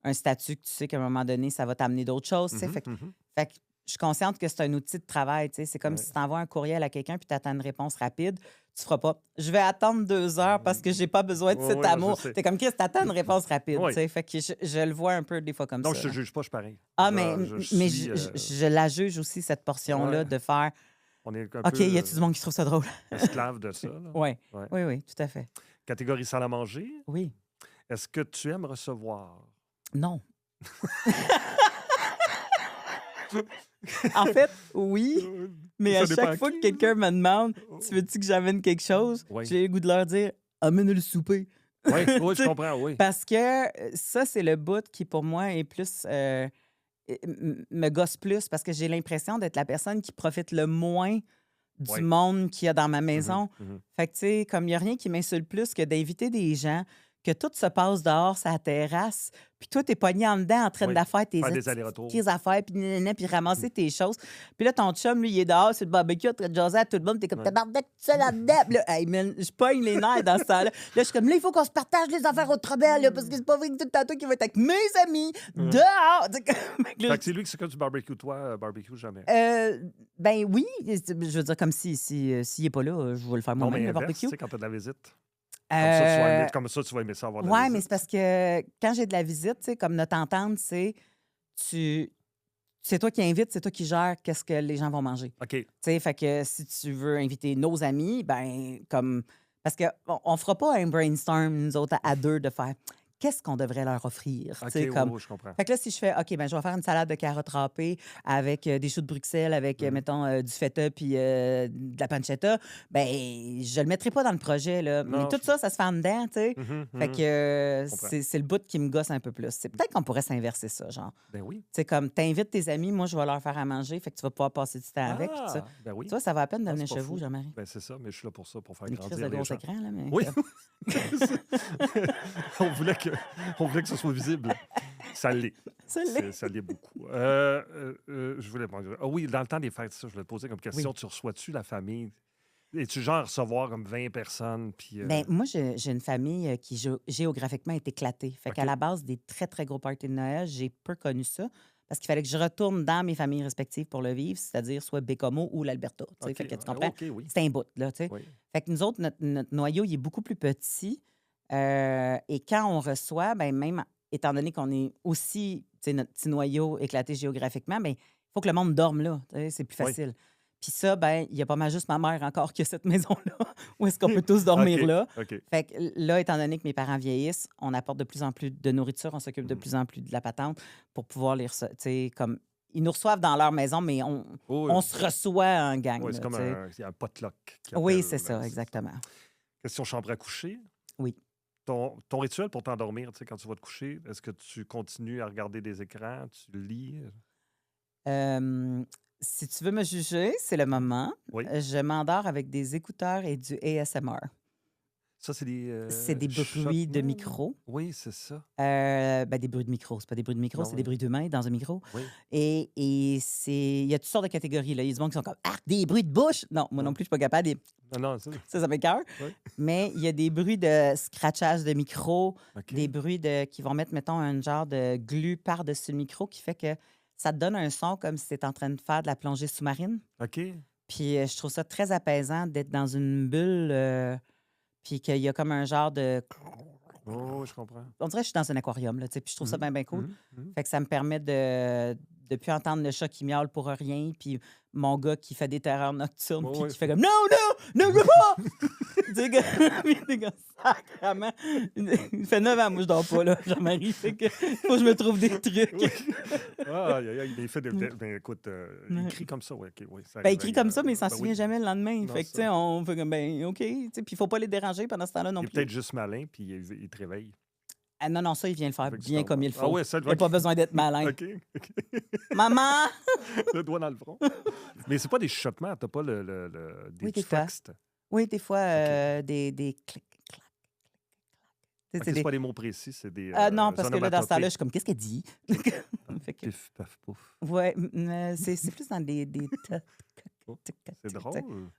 [SPEAKER 2] un statut que tu sais qu'à un moment donné, ça va t'amener d'autres choses. Tu sais.
[SPEAKER 1] Mhm,
[SPEAKER 2] Fait que
[SPEAKER 1] mhm.
[SPEAKER 2] je suis consciente que c'est un outil de travail. Tu sais. C'est comme
[SPEAKER 1] Ouais.
[SPEAKER 2] si tu envoies un courriel à quelqu'un puis tu attends une réponse rapide. Tu feras pas. Je vais attendre 2 heures parce que j'ai pas besoin de
[SPEAKER 1] Oui,
[SPEAKER 2] cet
[SPEAKER 1] oui, je
[SPEAKER 2] amour.
[SPEAKER 1] sais.
[SPEAKER 2] T'es comme Chris, t'attends une réponse rapide.
[SPEAKER 1] Oui.
[SPEAKER 2] Tu sais. Fait que je le vois un peu des fois comme
[SPEAKER 1] Non,
[SPEAKER 2] ça.
[SPEAKER 1] je te
[SPEAKER 2] là.
[SPEAKER 1] juge pas, je suis pareil.
[SPEAKER 2] Ah,
[SPEAKER 1] Je,
[SPEAKER 2] mais
[SPEAKER 1] suis.
[SPEAKER 2] je la juge aussi, cette portion-là,
[SPEAKER 1] Ouais.
[SPEAKER 2] de faire
[SPEAKER 1] On est un
[SPEAKER 2] OK,
[SPEAKER 1] peu
[SPEAKER 2] y a-tu du monde qui trouve ça drôle?
[SPEAKER 1] esclave de ça. Là.
[SPEAKER 2] Oui,
[SPEAKER 1] Ouais.
[SPEAKER 2] oui, oui, tout à fait.
[SPEAKER 1] Catégorie salle à manger.
[SPEAKER 2] Oui.
[SPEAKER 1] Est-ce que tu aimes recevoir?
[SPEAKER 2] Non. En fait, oui, mais
[SPEAKER 1] Ça
[SPEAKER 2] à
[SPEAKER 1] dépend
[SPEAKER 2] chaque fois que
[SPEAKER 1] qui,
[SPEAKER 2] quelqu'un
[SPEAKER 1] là.
[SPEAKER 2] me demande Tu veux-tu que j'amène quelque chose?
[SPEAKER 1] Oui.
[SPEAKER 2] J'ai le goût de leur dire Amène le souper.
[SPEAKER 1] Oui,
[SPEAKER 2] Tu
[SPEAKER 1] je
[SPEAKER 2] sais,
[SPEAKER 1] comprends, oui.
[SPEAKER 2] Parce que ça, c'est le bout qui, pour moi, est plus. Me gosse plus parce que j'ai l'impression d'être la personne qui profite le moins du
[SPEAKER 1] Oui.
[SPEAKER 2] monde qu'il y a dans ma
[SPEAKER 1] Mhm,
[SPEAKER 2] maison.
[SPEAKER 1] mhm.
[SPEAKER 2] Fait que, tu sais, comme il n'y a rien qui m'insulte plus que d'inviter des gens, que tout se passe dehors, sa terrasse, puis toi, t'es pogné en dedans en train
[SPEAKER 1] Oui.
[SPEAKER 2] de faire tes
[SPEAKER 1] Faire des
[SPEAKER 2] petites
[SPEAKER 1] allers-retours.
[SPEAKER 2] crises à faire, puis nanana, puis ramasser tes choses. Puis là, ton chum, lui, il est dehors sur le barbecue, en train de jaser à tout le monde, t'es comme,
[SPEAKER 1] Ouais.
[SPEAKER 2] tabarnak, tout ça là-dedans. Puis là, hey, man, je pogne les nerfs dans ce temps-là. Là, je suis comme, là, il faut qu'on se partage les affaires au trabel, là, parce que c'est pas vrai que tout tantôt qui va être avec mes amis,
[SPEAKER 1] Ouais.
[SPEAKER 2] dehors. Tu sais, fait que là,
[SPEAKER 1] Fait que c'est lui qui s'occupe du barbecue, toi, barbecue, jamais.
[SPEAKER 2] ben oui, je veux dire, comme s'il est pas là, je vais le faire
[SPEAKER 1] Non,
[SPEAKER 2] moi-même,
[SPEAKER 1] mais
[SPEAKER 2] le
[SPEAKER 1] inverse,
[SPEAKER 2] barbecue.
[SPEAKER 1] tu sais, quand tu as de la visite.
[SPEAKER 2] Euh,
[SPEAKER 1] Comme ça, tu vas aimer ça, avoir de la
[SPEAKER 2] Ouais, mais
[SPEAKER 1] visite.
[SPEAKER 2] c'est parce que quand j'ai de la visite, tu sais, comme notre entente, c'est c'est toi qui invites, c'est toi qui gères qu'est-ce que les gens vont manger.
[SPEAKER 1] OK.
[SPEAKER 2] Tu sais, fait que si tu veux inviter nos amis, ben comme parce que on fera pas un brainstorm nous autres à deux de faire qu'est-ce qu'on devrait leur offrir, tu
[SPEAKER 1] OK,
[SPEAKER 2] sais
[SPEAKER 1] oui,
[SPEAKER 2] comme.
[SPEAKER 1] oui, je comprends.
[SPEAKER 2] Fait que là, si je fais, OK, ben je vais faire une salade de carottes râpées avec des choux de Bruxelles, avec,
[SPEAKER 1] Mhm.
[SPEAKER 2] mettons, du feta puis de la pancetta, ben je le mettrai pas dans le projet, là. Mais
[SPEAKER 1] Non,
[SPEAKER 2] tout ça, ça se fait en dedans, tu sais.
[SPEAKER 1] Mhm,
[SPEAKER 2] Fait
[SPEAKER 1] mhm.
[SPEAKER 2] que
[SPEAKER 1] Je comprends.
[SPEAKER 2] c'est le bout qui me gosse un peu plus. C'est peut-être qu'on pourrait s'inverser ça, genre.
[SPEAKER 1] Ben oui.
[SPEAKER 2] Tu sais, comme, t'invites tes amis, moi, je vais leur faire à manger, fait que tu vas pouvoir passer du temps avec, puis tout ça.
[SPEAKER 1] Ben oui.
[SPEAKER 2] Tu vois, ça va à peine de
[SPEAKER 1] Ah,
[SPEAKER 2] venir
[SPEAKER 1] c'est pas
[SPEAKER 2] chez vous,
[SPEAKER 1] fou.
[SPEAKER 2] Jean-Marie.
[SPEAKER 1] Ben c'est ça, mais je suis là pour ça, pour faire
[SPEAKER 2] Une crise
[SPEAKER 1] grandir
[SPEAKER 2] de
[SPEAKER 1] les
[SPEAKER 2] gros
[SPEAKER 1] gens.
[SPEAKER 2] écran, là, mais
[SPEAKER 1] Oui. on voulait que ce soit visible. Ça l'est.
[SPEAKER 2] Ça l'est.
[SPEAKER 1] Ça l'est beaucoup. Je voulais... Ah oui, dans le temps des fêtes, ça, je voulais te poser comme question.
[SPEAKER 2] Oui.
[SPEAKER 1] Tu reçois-tu la famille? Es-tu genre à recevoir comme 20 personnes? Puis,
[SPEAKER 2] Ben, moi, j'ai une famille qui géographiquement est éclatée. Fait qu'à
[SPEAKER 1] OK.
[SPEAKER 2] la base, des très, très gros parties de Noël, j'ai peu connu ça parce qu'il fallait que je retourne dans mes familles respectives pour le vivre, c'est-à-dire soit Bécomo ou l'Alberta. Tu sais.
[SPEAKER 1] OK.
[SPEAKER 2] Fait que tu comprends?
[SPEAKER 1] OK, oui.
[SPEAKER 2] C'est un bout, là, tu sais.
[SPEAKER 1] Oui.
[SPEAKER 2] Fait que nous autres, notre noyau, il est beaucoup plus petit. Et quand on reçoit, ben même étant donné qu'on est aussi, tu sais, notre petit noyau éclaté géographiquement, ben, il faut que le monde dorme là. Tu sais, c'est plus
[SPEAKER 1] Oui.
[SPEAKER 2] facile. Puis ça, ben, il y a pas mal juste ma mère encore qui a cette maison-là, où est-ce qu'on peut tous dormir
[SPEAKER 1] OK.
[SPEAKER 2] là.
[SPEAKER 1] OK.
[SPEAKER 2] Fait que là, étant donné que mes parents vieillissent, on apporte de plus en plus de nourriture, on s'occupe de
[SPEAKER 1] Mhm.
[SPEAKER 2] plus en plus de la patente pour pouvoir tu sais, comme ils nous reçoivent dans leur maison, mais
[SPEAKER 1] Oui,
[SPEAKER 2] on se reçoit en gang,
[SPEAKER 1] oui,
[SPEAKER 2] là,
[SPEAKER 1] c'est comme
[SPEAKER 2] tu sais.
[SPEAKER 1] il y a un potluck qui
[SPEAKER 2] Oui,
[SPEAKER 1] appelle.
[SPEAKER 2] c'est ça, exactement.
[SPEAKER 1] Question chambre à coucher.
[SPEAKER 2] Oui.
[SPEAKER 1] Ton rituel pour t'endormir, tu sais, quand tu vas te coucher, est-ce que tu continues à regarder des écrans, tu lis?
[SPEAKER 2] Si tu veux me juger, c'est le moment.
[SPEAKER 1] Oui.
[SPEAKER 2] Je m'endors avec des écouteurs et du ASMR.
[SPEAKER 1] Ça, c'est
[SPEAKER 2] C'est des bruits de
[SPEAKER 1] chuchotements, non?
[SPEAKER 2] micro.
[SPEAKER 1] Oui, c'est ça.
[SPEAKER 2] Ben, des bruits de micro. C'est pas des bruits de micro,
[SPEAKER 1] Non,
[SPEAKER 2] c'est des bruits d'humains dans un micro.
[SPEAKER 1] oui.
[SPEAKER 2] Et il y a toutes sortes de catégories. Là. Il y a du monde qui sont comme arc, des bruits de bouche. Non, moi non
[SPEAKER 1] Non.
[SPEAKER 2] plus, je suis pas capable.
[SPEAKER 1] Non, ça.
[SPEAKER 2] Ça m'écoeure.
[SPEAKER 1] Oui.
[SPEAKER 2] Mais il y a des bruits de scratchage de micro,
[SPEAKER 1] OK.
[SPEAKER 2] des bruits qui vont mettre, mettons, un genre de glu par-dessus le micro qui fait que ça te donne un son comme si tu étais en train de faire de la plongée sous-marine.
[SPEAKER 1] OK.
[SPEAKER 2] Puis je trouve ça très apaisant d'être dans une bulle, puis qu'il y a comme un genre de...
[SPEAKER 1] Oh, je comprends.
[SPEAKER 2] On dirait que je suis dans un aquarium, là, tu sais, puis je trouve ça bien, bien cool.
[SPEAKER 1] Mhm.
[SPEAKER 2] Fait que ça me permet de ne plus entendre le chat qui miaule pour rien, puis mon gars qui fait des terreurs nocturnes,
[SPEAKER 1] Ouais,
[SPEAKER 2] puis
[SPEAKER 1] ouais.
[SPEAKER 2] qui fait comme « Non, non, ne veux pas! » Tu sais, des gars, sacrément. Il fait 9 ans, moi, je dors pas, là, Jean-Marie. Fait que faut que je me trouve des trucs.
[SPEAKER 1] Oui. Ah, il fait des... Ben, écoute, il crie comme ça, oui. OK, oui, ça
[SPEAKER 2] Ben, il crie
[SPEAKER 1] réveille,
[SPEAKER 2] comme ça, mais il s'en
[SPEAKER 1] ben
[SPEAKER 2] souvient
[SPEAKER 1] oui.
[SPEAKER 2] jamais le lendemain.
[SPEAKER 1] Non,
[SPEAKER 2] Fait que, tu
[SPEAKER 1] ça.
[SPEAKER 2] sais, on fait comme, ben, OK. Tu sais, puis il faut pas les déranger pendant ce temps-là non
[SPEAKER 1] Il est
[SPEAKER 2] plus.
[SPEAKER 1] peut-être juste malin, puis il te réveille.
[SPEAKER 2] Ah non, non, ça, il vient le faire
[SPEAKER 1] Fait que tu
[SPEAKER 2] bien
[SPEAKER 1] t'en
[SPEAKER 2] comme
[SPEAKER 1] vas.
[SPEAKER 2] il
[SPEAKER 1] Ah
[SPEAKER 2] faut.
[SPEAKER 1] ouais, ça,
[SPEAKER 2] Il n'y a pas besoin d'être malin.
[SPEAKER 1] OK.
[SPEAKER 2] Maman!
[SPEAKER 1] Le doigt dans le front. Mais c'est pas des chuchotements, t'as pas des
[SPEAKER 2] Oui, des
[SPEAKER 1] petits
[SPEAKER 2] fois.
[SPEAKER 1] textes.
[SPEAKER 2] Oui, des fois,
[SPEAKER 1] OK.
[SPEAKER 2] des clics, clac. Tu sais,
[SPEAKER 1] OK,
[SPEAKER 2] c'est
[SPEAKER 1] c'est
[SPEAKER 2] des...
[SPEAKER 1] pas des mots précis, c'est des
[SPEAKER 2] non, parce que là, dans ce temps-là, je
[SPEAKER 1] onomatopées.
[SPEAKER 2] suis comme, qu'est-ce qu'elle dit? Fait que,
[SPEAKER 1] Pif, paf, pouf.
[SPEAKER 2] ouais, c'est plus dans des
[SPEAKER 1] Oh, c'est
[SPEAKER 2] tu sais.
[SPEAKER 1] drôle.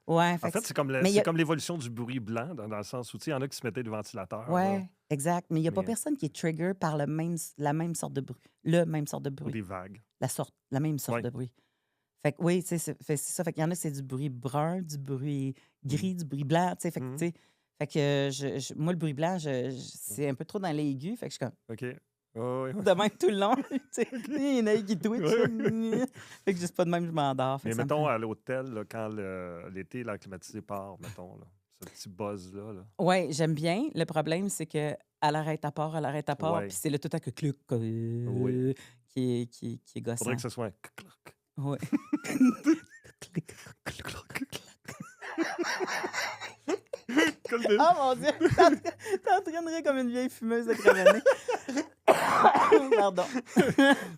[SPEAKER 2] Ouais,
[SPEAKER 1] En
[SPEAKER 2] fait
[SPEAKER 1] fait,
[SPEAKER 2] que
[SPEAKER 1] c'est comme
[SPEAKER 2] mais il y
[SPEAKER 1] c'est
[SPEAKER 2] a...
[SPEAKER 1] comme l'évolution du bruit blanc, dans le sens où, tu sais, il y en a qui se mettaient des ventilateurs, là,
[SPEAKER 2] Ouais, exact. Mais il n'y a pas
[SPEAKER 1] mais
[SPEAKER 2] personne qui est trigger par la même sorte de bruit. Le même sorte de
[SPEAKER 1] ou
[SPEAKER 2] bruit.
[SPEAKER 1] des vagues.
[SPEAKER 2] La même sorte
[SPEAKER 1] Oui.
[SPEAKER 2] de bruit. Fait que oui, tu sais, c'est ça. Fait qu'il y en a, c'est du bruit brun, du bruit gris, du bruit blanc, tu sais. Fait que, tu sais, fait que moi, le bruit blanc, c'est un peu trop dans l'aigu. Fait que je suis comme,
[SPEAKER 1] OK. Oh, oui.
[SPEAKER 2] de même tout le long. Tu sais,
[SPEAKER 1] OK.
[SPEAKER 2] il y en a qui twitch.
[SPEAKER 1] Oui.
[SPEAKER 2] Fait que juste pas de même, je m'endors. Fait
[SPEAKER 1] Mais
[SPEAKER 2] que ça me
[SPEAKER 1] mettons,
[SPEAKER 2] fait...
[SPEAKER 1] à l'hôtel, là, quand l'été, l'air climatisé part, mettons, là, ce petit buzz-là. Là.
[SPEAKER 2] Ouais, j'aime bien. Le problème, c'est que elle arrête à part,
[SPEAKER 1] Ouais.
[SPEAKER 2] puis c'est le tout à que cluc
[SPEAKER 1] Oui.
[SPEAKER 2] qui est
[SPEAKER 1] Faudrait
[SPEAKER 2] gossant.
[SPEAKER 1] que ce soit un clic.
[SPEAKER 2] Ouais.
[SPEAKER 1] Comme des...
[SPEAKER 2] Oh mon Dieu! T'es en train de rire comme une vieille fumeuse de Crémané. Pardon.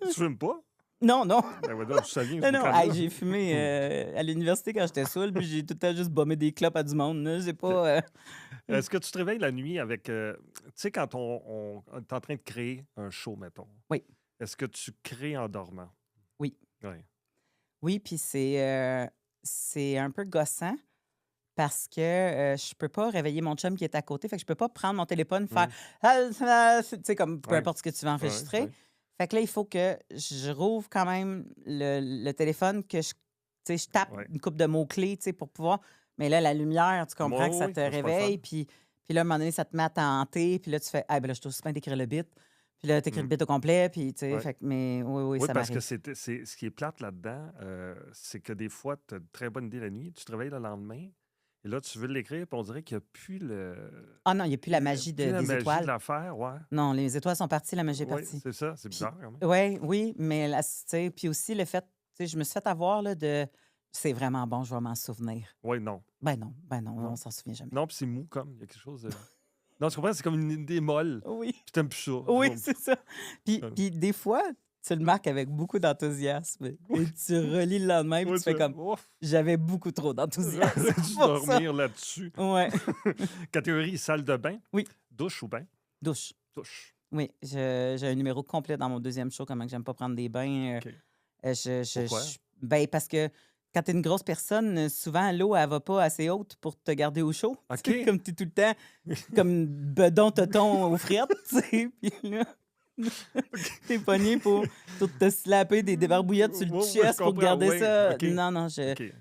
[SPEAKER 1] Tu fumes pas?
[SPEAKER 2] Non, non.
[SPEAKER 1] Ben, ouais, donc, ça vient,
[SPEAKER 2] Non,
[SPEAKER 1] je me
[SPEAKER 2] non.
[SPEAKER 1] calme
[SPEAKER 2] Hey,
[SPEAKER 1] là.
[SPEAKER 2] j'ai fumé à l'université quand j'étais saoul, puis j'ai tout le temps juste bombé des clopes à du monde. Là. J'ai
[SPEAKER 1] OK.
[SPEAKER 2] pas...
[SPEAKER 1] Est-ce que tu te réveilles la nuit avec... tu sais, quand on est en train de créer un show, mettons,
[SPEAKER 2] Oui,
[SPEAKER 1] est-ce que tu crées en dormant?
[SPEAKER 2] oui.
[SPEAKER 1] Oui.
[SPEAKER 2] Oui, puis c'est un peu gossant parce que je peux pas réveiller mon chum qui est à côté. Fait que je peux pas prendre mon téléphone faire... Tu sais, comme peu
[SPEAKER 1] Oui.
[SPEAKER 2] importe ce que tu veux enregistrer.
[SPEAKER 1] Oui.
[SPEAKER 2] Fait que là, il faut que je rouvre quand même le téléphone, que tu sais, je tape
[SPEAKER 1] Oui.
[SPEAKER 2] une coupe de mots-clés, tu sais, pour pouvoir... Mais là, la lumière, tu comprends que ça
[SPEAKER 1] Oui,
[SPEAKER 2] te
[SPEAKER 1] ça, c'est pas le
[SPEAKER 2] réveille,
[SPEAKER 1] fun.
[SPEAKER 2] puis là, à un moment donné, ça te met à t'hanter, puis là, tu fais, ah, ben là, je suis aussi bien d'écrire le bit. Puis là, t'écris le bit au complet, puis tu sais,
[SPEAKER 1] Ouais.
[SPEAKER 2] fait que, mais oui,
[SPEAKER 1] Oui,
[SPEAKER 2] ça
[SPEAKER 1] parce que
[SPEAKER 2] m'arrive.
[SPEAKER 1] c'est ce qui est plate là-dedans, c'est que des fois, tu as une très bonne idée la nuit, tu te réveilles le lendemain, et là, tu veux l'écrire, puis on dirait qu'il n'y a plus
[SPEAKER 2] Ah non, il n'y a plus la
[SPEAKER 1] il y a
[SPEAKER 2] magie
[SPEAKER 1] plus la
[SPEAKER 2] des
[SPEAKER 1] magie de
[SPEAKER 2] étoiles.
[SPEAKER 1] l'affaire, ouais.
[SPEAKER 2] Non, les étoiles sont parties, la magie est
[SPEAKER 1] Oui,
[SPEAKER 2] partie.
[SPEAKER 1] c'est ça, c'est
[SPEAKER 2] Puis,
[SPEAKER 1] bizarre quand même.
[SPEAKER 2] ouais, oui, mais là, tu sais, puis aussi le fait, tu sais, je me suis fait avoir là, de c'est vraiment bon, je vais m'en souvenir.
[SPEAKER 1] Oui, non.
[SPEAKER 2] Ben non, on
[SPEAKER 1] Non,
[SPEAKER 2] s'en souvient jamais.
[SPEAKER 1] non puis c'est mou comme, il y a quelque chose de... Non, tu comprends, c'est comme une idée molle,
[SPEAKER 2] Oui,
[SPEAKER 1] puis t'aimes plus ça.
[SPEAKER 2] oui, c'est ça. Puis,
[SPEAKER 1] Euh,
[SPEAKER 2] puis des fois, tu le marques avec beaucoup d'enthousiasme et
[SPEAKER 1] Oui,
[SPEAKER 2] tu relis le lendemain puis
[SPEAKER 1] oui,
[SPEAKER 2] tu fais comme
[SPEAKER 1] ouf,
[SPEAKER 2] j'avais beaucoup trop d'enthousiasme
[SPEAKER 1] j'aurais dû
[SPEAKER 2] pour ça.
[SPEAKER 1] dormir là-dessus.
[SPEAKER 2] Ouais.
[SPEAKER 1] Catégorie salle de bain,
[SPEAKER 2] Oui,
[SPEAKER 1] douche ou bain?
[SPEAKER 2] douche.
[SPEAKER 1] Douche.
[SPEAKER 2] Oui, j'ai un numéro complet dans mon deuxième show, comment que j'aime pas prendre des bains.
[SPEAKER 1] OK. Pourquoi?
[SPEAKER 2] Ben, parce que quand tu es une grosse personne, souvent, l'eau, elle va pas assez haute pour te garder au chaud. Tu sais,
[SPEAKER 1] OK.
[SPEAKER 2] comme tu es tout le temps comme bedon toton aux frettes, tu sais. Puis là, t'es pogné pour tout te slapper des débarbouillettes sur le
[SPEAKER 1] Oui, je
[SPEAKER 2] chest pour
[SPEAKER 1] comprends.
[SPEAKER 2] garder
[SPEAKER 1] Oui,
[SPEAKER 2] ça.
[SPEAKER 1] OK.
[SPEAKER 2] Non, non,
[SPEAKER 1] OK.
[SPEAKER 2] tu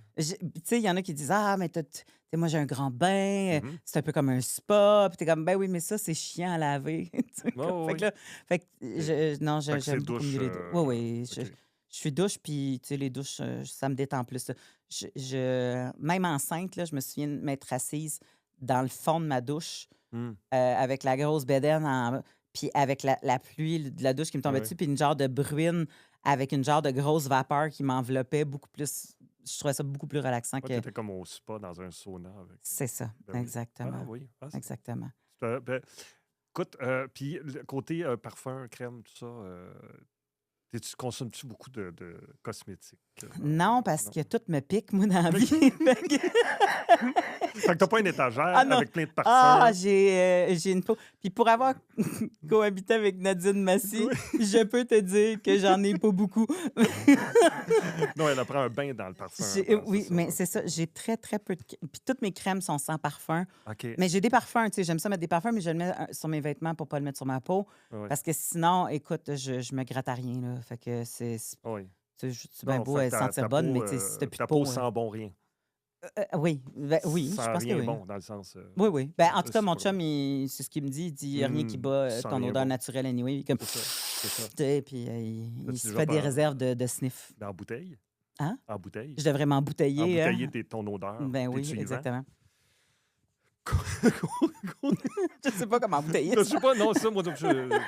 [SPEAKER 2] sais, il y en a qui disent: «Ah, mais tu sais, moi, j'ai un grand bain,
[SPEAKER 1] Mhm.
[SPEAKER 2] c'est un peu comme un spa». Puis t'es comme: «Ben oui, mais ça, c'est chiant à laver». Tu sais,
[SPEAKER 1] Oui,
[SPEAKER 2] fait que
[SPEAKER 1] oui.
[SPEAKER 2] là, fait que
[SPEAKER 1] OK.
[SPEAKER 2] non,
[SPEAKER 1] Fait que c'est
[SPEAKER 2] j'aime beaucoup
[SPEAKER 1] douche.
[SPEAKER 2] mieux les douches. Oui, oui,
[SPEAKER 1] OK.
[SPEAKER 2] je suis douche, puis tu sais, les douches, ça me détend plus, là. Même enceinte, là, je me souviens de m'être assise dans le fond de ma douche,
[SPEAKER 1] Hmm.
[SPEAKER 2] avec la grosse bédaine puis avec la pluie de la douche qui me tombait
[SPEAKER 1] Oui.
[SPEAKER 2] dessus, puis une genre de bruine avec une genre de grosse vapeur qui m'enveloppait beaucoup plus. Je trouvais ça beaucoup plus relaxant
[SPEAKER 1] Ouais, tu
[SPEAKER 2] que.
[SPEAKER 1] étais comme au spa dans un sauna avec.
[SPEAKER 2] C'est ça,
[SPEAKER 1] Ben oui. Ah
[SPEAKER 2] exactement.
[SPEAKER 1] oui. Ah, c'est bon.
[SPEAKER 2] Exactement.
[SPEAKER 1] Ben, écoute, puis le côté parfum, crème, tout ça, consommes-tu beaucoup de cosmétiques?
[SPEAKER 2] Non, parce
[SPEAKER 1] Non.
[SPEAKER 2] que tout me pique, moi, dans la vie.
[SPEAKER 1] OK.
[SPEAKER 2] Fait que-
[SPEAKER 1] Fait que t'as pas une étagère
[SPEAKER 2] Ah non!
[SPEAKER 1] avec plein de
[SPEAKER 2] Ah,
[SPEAKER 1] parfums.
[SPEAKER 2] j'ai une peau. Puis pour avoir cohabité avec Nadine Massy,
[SPEAKER 1] Oui.
[SPEAKER 2] je peux te dire que j'en ai pas beaucoup.
[SPEAKER 1] Non, elle a pris un bain dans le parfum avant, c'est
[SPEAKER 2] Oui,
[SPEAKER 1] ça.
[SPEAKER 2] mais c'est ça, j'ai très, très peu de puis toutes mes crèmes sont sans parfum.
[SPEAKER 1] OK.
[SPEAKER 2] Mais j'ai des parfums, tu sais, j'aime ça mettre des parfums, mais je le mets, sur mes vêtements pour pas le mettre sur ma peau
[SPEAKER 1] Oui.
[SPEAKER 2] parce que sinon, écoute, je me gratte à rien, là. Fait que
[SPEAKER 1] Oui.
[SPEAKER 2] tu sais, c'est bien
[SPEAKER 1] Non,
[SPEAKER 2] beau,
[SPEAKER 1] fait que
[SPEAKER 2] sentir bonne, mais tu sais, si tu plus de
[SPEAKER 1] ta peau
[SPEAKER 2] peau,
[SPEAKER 1] sent bon rien.
[SPEAKER 2] oui, ben oui, je
[SPEAKER 1] Sent
[SPEAKER 2] pense que
[SPEAKER 1] rien
[SPEAKER 2] oui.
[SPEAKER 1] bon, dans le sens.
[SPEAKER 2] Oui, oui. Ben, en tout cas,
[SPEAKER 1] C'est
[SPEAKER 2] mon
[SPEAKER 1] pas vrai.
[SPEAKER 2] chum, c'est ce qu'il me dit. Il dit: «Y a rien qui bat,
[SPEAKER 1] Tu sens
[SPEAKER 2] ton
[SPEAKER 1] rien
[SPEAKER 2] odeur
[SPEAKER 1] bon.
[SPEAKER 2] naturelle anyway». Comme,
[SPEAKER 1] C'est ça. C'est ça.
[SPEAKER 2] tu sais, puis il
[SPEAKER 1] As-tu
[SPEAKER 2] se
[SPEAKER 1] déjà
[SPEAKER 2] fait des
[SPEAKER 1] pas
[SPEAKER 2] réserves de sniff.
[SPEAKER 1] en bouteille?
[SPEAKER 2] Hein?
[SPEAKER 1] En bouteille?
[SPEAKER 2] Je devrais m'embouteiller,
[SPEAKER 1] Embouteiller
[SPEAKER 2] hein?
[SPEAKER 1] ton odeur.
[SPEAKER 2] Ben oui,
[SPEAKER 1] T'es-tu y vends?
[SPEAKER 2] exactement. Je sais pas comment embouteiller
[SPEAKER 1] Je
[SPEAKER 2] ça.
[SPEAKER 1] sais pas, non, ça, moi, je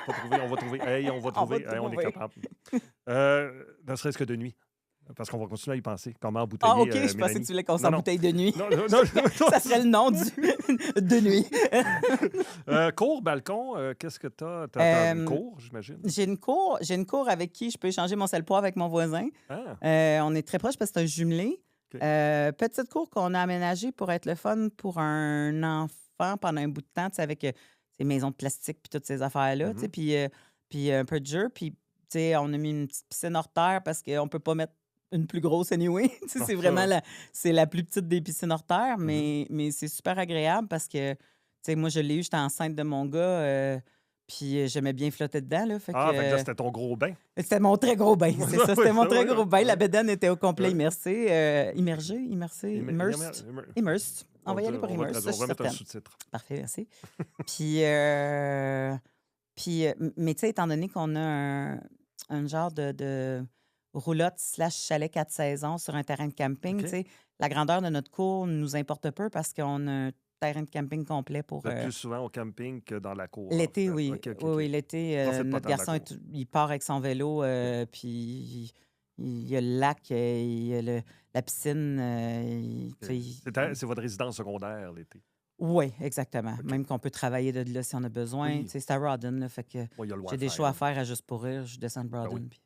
[SPEAKER 1] pas trouvé. On va trouver. Hey, on va
[SPEAKER 2] On va
[SPEAKER 1] trouver. Hey, on est
[SPEAKER 2] trouver.
[SPEAKER 1] capable. Ne serait-ce que de nuit. Parce qu'on va continuer à y penser. Comment
[SPEAKER 2] Ah,
[SPEAKER 1] embouteiller
[SPEAKER 2] OK, je pensais que
[SPEAKER 1] Mélanie?
[SPEAKER 2] tu voulais qu'on
[SPEAKER 1] Non, non.
[SPEAKER 2] s'embouteille de nuit.
[SPEAKER 1] Non, non, non, non,
[SPEAKER 2] Ça serait le nom du de nuit.
[SPEAKER 1] cour, balcon, qu'est-ce que t'as? T'as une
[SPEAKER 2] Hem,
[SPEAKER 1] cour, j'imagine?
[SPEAKER 2] j'ai une cour avec qui je peux échanger mon sel poids avec mon voisin.
[SPEAKER 1] Ah,
[SPEAKER 2] On est très proches parce que c'est un jumelé.
[SPEAKER 1] OK.
[SPEAKER 2] Petite cour qu'on a aménagée pour être le fun pour un enfant pendant un bout de temps, tu sais, avec, ces maisons de plastique puis toutes ces affaires-là, tu sais,
[SPEAKER 1] Mhm.
[SPEAKER 2] puis un peu de jeu. Puis, tu sais, on a mis une petite piscine hors terre parce qu'on peut pas mettre une plus grosse anyway. Tu sais,
[SPEAKER 1] Non,
[SPEAKER 2] c'est
[SPEAKER 1] ça,
[SPEAKER 2] vraiment c'est la plus petite des piscines hors terre,
[SPEAKER 1] mhm.
[SPEAKER 2] mais c'est super agréable parce que, tu sais, moi, je l'ai eu, j'étais enceinte de mon gars, puis j'aimais bien flotter dedans, là, fait que,
[SPEAKER 1] Ah, fait que là, c'était ton gros bain.
[SPEAKER 2] c'était mon très gros bain, c'est ça,
[SPEAKER 1] Oui,
[SPEAKER 2] c'était mon très
[SPEAKER 1] oui,
[SPEAKER 2] gros bain. La
[SPEAKER 1] oui.
[SPEAKER 2] bédaine était au complet
[SPEAKER 1] Oui.
[SPEAKER 2] immersée, immersed. Immersed. On va y aller pour
[SPEAKER 1] On va
[SPEAKER 2] immersed, ça,
[SPEAKER 1] traduire,
[SPEAKER 2] je
[SPEAKER 1] on
[SPEAKER 2] suis
[SPEAKER 1] va mettre un
[SPEAKER 2] certaine.
[SPEAKER 1] sous-titre.
[SPEAKER 2] Parfait, merci. Puis, mais tu sais, étant donné qu'on a un genre de roulotte slash chalet 4 saisons sur un terrain de camping, tu
[SPEAKER 1] OK.
[SPEAKER 2] sais, la grandeur de notre cour nous importe peu parce qu'on a un terrain de camping complet pour
[SPEAKER 1] Vous êtes plus souvent au camping que dans la cour, en
[SPEAKER 2] l'été,
[SPEAKER 1] fait.
[SPEAKER 2] oui.
[SPEAKER 1] OK, OK,
[SPEAKER 2] Oui,
[SPEAKER 1] OK.
[SPEAKER 2] oui, l'été,
[SPEAKER 1] Profite pas
[SPEAKER 2] notre
[SPEAKER 1] tant de la
[SPEAKER 2] garçon,
[SPEAKER 1] cour.
[SPEAKER 2] il part avec son vélo,
[SPEAKER 1] OK.
[SPEAKER 2] puis il y a le lac, il y a la piscine, tu sais,
[SPEAKER 1] C'est votre résidence secondaire l'été.
[SPEAKER 2] oui, exactement.
[SPEAKER 1] OK.
[SPEAKER 2] Même qu'on peut travailler de là si on a besoin. Tu
[SPEAKER 1] Oui.
[SPEAKER 2] sais, c'est à Rawdon, là, fait que
[SPEAKER 1] Bon, il y a le
[SPEAKER 2] j'ai des
[SPEAKER 1] Wi-Fi,
[SPEAKER 2] choix à
[SPEAKER 1] là.
[SPEAKER 2] faire à juste pour rire. Je descends de
[SPEAKER 1] Ben oui.
[SPEAKER 2] Rawdon. Puis,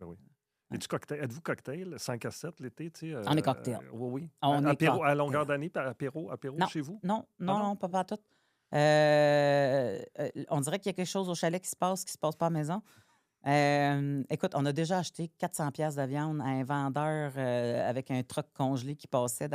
[SPEAKER 1] Ben oui.
[SPEAKER 2] ouais.
[SPEAKER 1] Êtes-vous cocktail 5 à 7 l'été, tu sais?
[SPEAKER 2] On est cocktail.
[SPEAKER 1] Oui, oui.
[SPEAKER 2] On est
[SPEAKER 1] Apéro, à
[SPEAKER 2] cocktail.
[SPEAKER 1] longueur d'année, apéro
[SPEAKER 2] Non,
[SPEAKER 1] chez vous?
[SPEAKER 2] non,
[SPEAKER 1] Ah
[SPEAKER 2] non,
[SPEAKER 1] non?
[SPEAKER 2] non, pas tout. On dirait qu'il y a quelque chose au chalet qui se passe pas à la maison. Écoute, on a déjà acheté 400 pièces de viande à un vendeur avec un truck congelé qui passait
[SPEAKER 1] OK.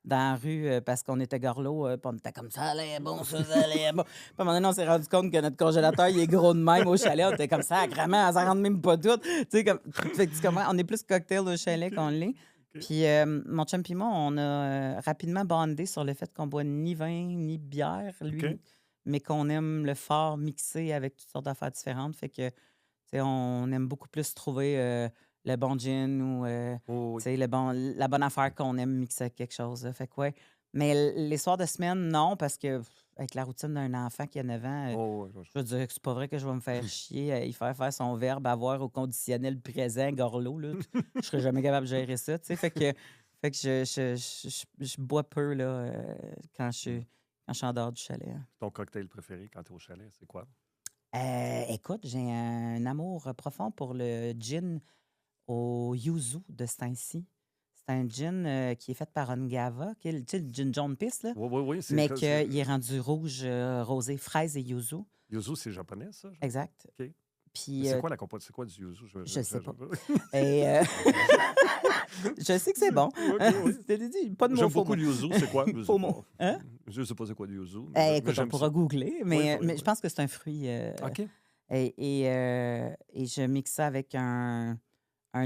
[SPEAKER 2] dans la rue parce qu'on était gorlots. Puis on était comme ça, allait bon, ça allait bon. Puis à un moment donné, on s'est rendu compte que notre congélateur, il est gros de même au chalet. On était comme ça, vraiment, ça rentre même pas tout. Tu sais, comme, fait que tu comprends, on est plus cocktail au chalet
[SPEAKER 1] OK.
[SPEAKER 2] qu'on l'est.
[SPEAKER 1] OK.
[SPEAKER 2] Puis mon chum et moi, on a rapidement bondé sur le fait qu'on boit ni vin ni bière, lui,
[SPEAKER 1] OK.
[SPEAKER 2] mais qu'on aime le fort mixé avec toutes sortes d'affaires différentes. Fait que tu sais, on aime beaucoup plus trouver le bon gin ou
[SPEAKER 1] Oh,
[SPEAKER 2] tu
[SPEAKER 1] oui.
[SPEAKER 2] sais, la bonne affaire qu'on aime mixer avec quelque chose, là. Fait que ouais. Mais les soirs de semaine, non, parce que avec la routine d'un enfant qui a 9 ans,
[SPEAKER 1] Oh, oui.
[SPEAKER 2] je veux dire que c'est pas vrai que je vais me faire chier à y faire son verbe, avoir au conditionnel présent, gorlot, là. Je serais jamais capable de gérer ça, tu sais. Fait que je bois peu, là, quand
[SPEAKER 1] Hmm.
[SPEAKER 2] quand je suis en dehors du chalet, hein.
[SPEAKER 1] Ton cocktail préféré quand tu es au chalet, c'est quoi?
[SPEAKER 2] Écoute, j'ai un amour profond pour le gin au yuzu de ce temps-ci. C'est un gin qui est fait par Ongava, qui est tu sais, le gin jaune pisse, là,
[SPEAKER 1] Oui, oui, oui.
[SPEAKER 2] mais qu'il est rendu rouge, rosé, fraise et yuzu.
[SPEAKER 1] Yuzu, c'est japonais, ça? Genre?
[SPEAKER 2] Exact.
[SPEAKER 1] OK. Mais
[SPEAKER 2] Puis,
[SPEAKER 1] c'est quoi la composition? C'est quoi du yuzu?
[SPEAKER 2] je sais pas. Et je sais que c'est bon.
[SPEAKER 1] OK, oui.
[SPEAKER 2] Je te l'ai dit, pas de mots
[SPEAKER 1] J'aime
[SPEAKER 2] faux
[SPEAKER 1] beaucoup
[SPEAKER 2] mots.
[SPEAKER 1] le yuzu. C'est quoi? Je sais
[SPEAKER 2] Faux mots.
[SPEAKER 1] pas.
[SPEAKER 2] Hein?
[SPEAKER 1] Je sais pas c'est quoi du yuzu, mais
[SPEAKER 2] Écoute, on
[SPEAKER 1] j'aime
[SPEAKER 2] pourra
[SPEAKER 1] ça.
[SPEAKER 2] googler,
[SPEAKER 1] Oui,
[SPEAKER 2] mais
[SPEAKER 1] oui,
[SPEAKER 2] je
[SPEAKER 1] oui.
[SPEAKER 2] pense que c'est un fruit.
[SPEAKER 1] OK.
[SPEAKER 2] Et je mixe ça avec un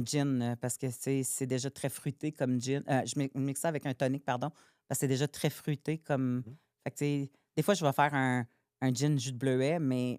[SPEAKER 2] gin parce que c'est déjà très fruité comme gin. Je mixe ça avec un tonic, pardon, parce que c'est déjà très fruité comme.
[SPEAKER 1] Mhm.
[SPEAKER 2] Fait que, tu sais, des fois, je vais faire un gin jus de bleuet, mais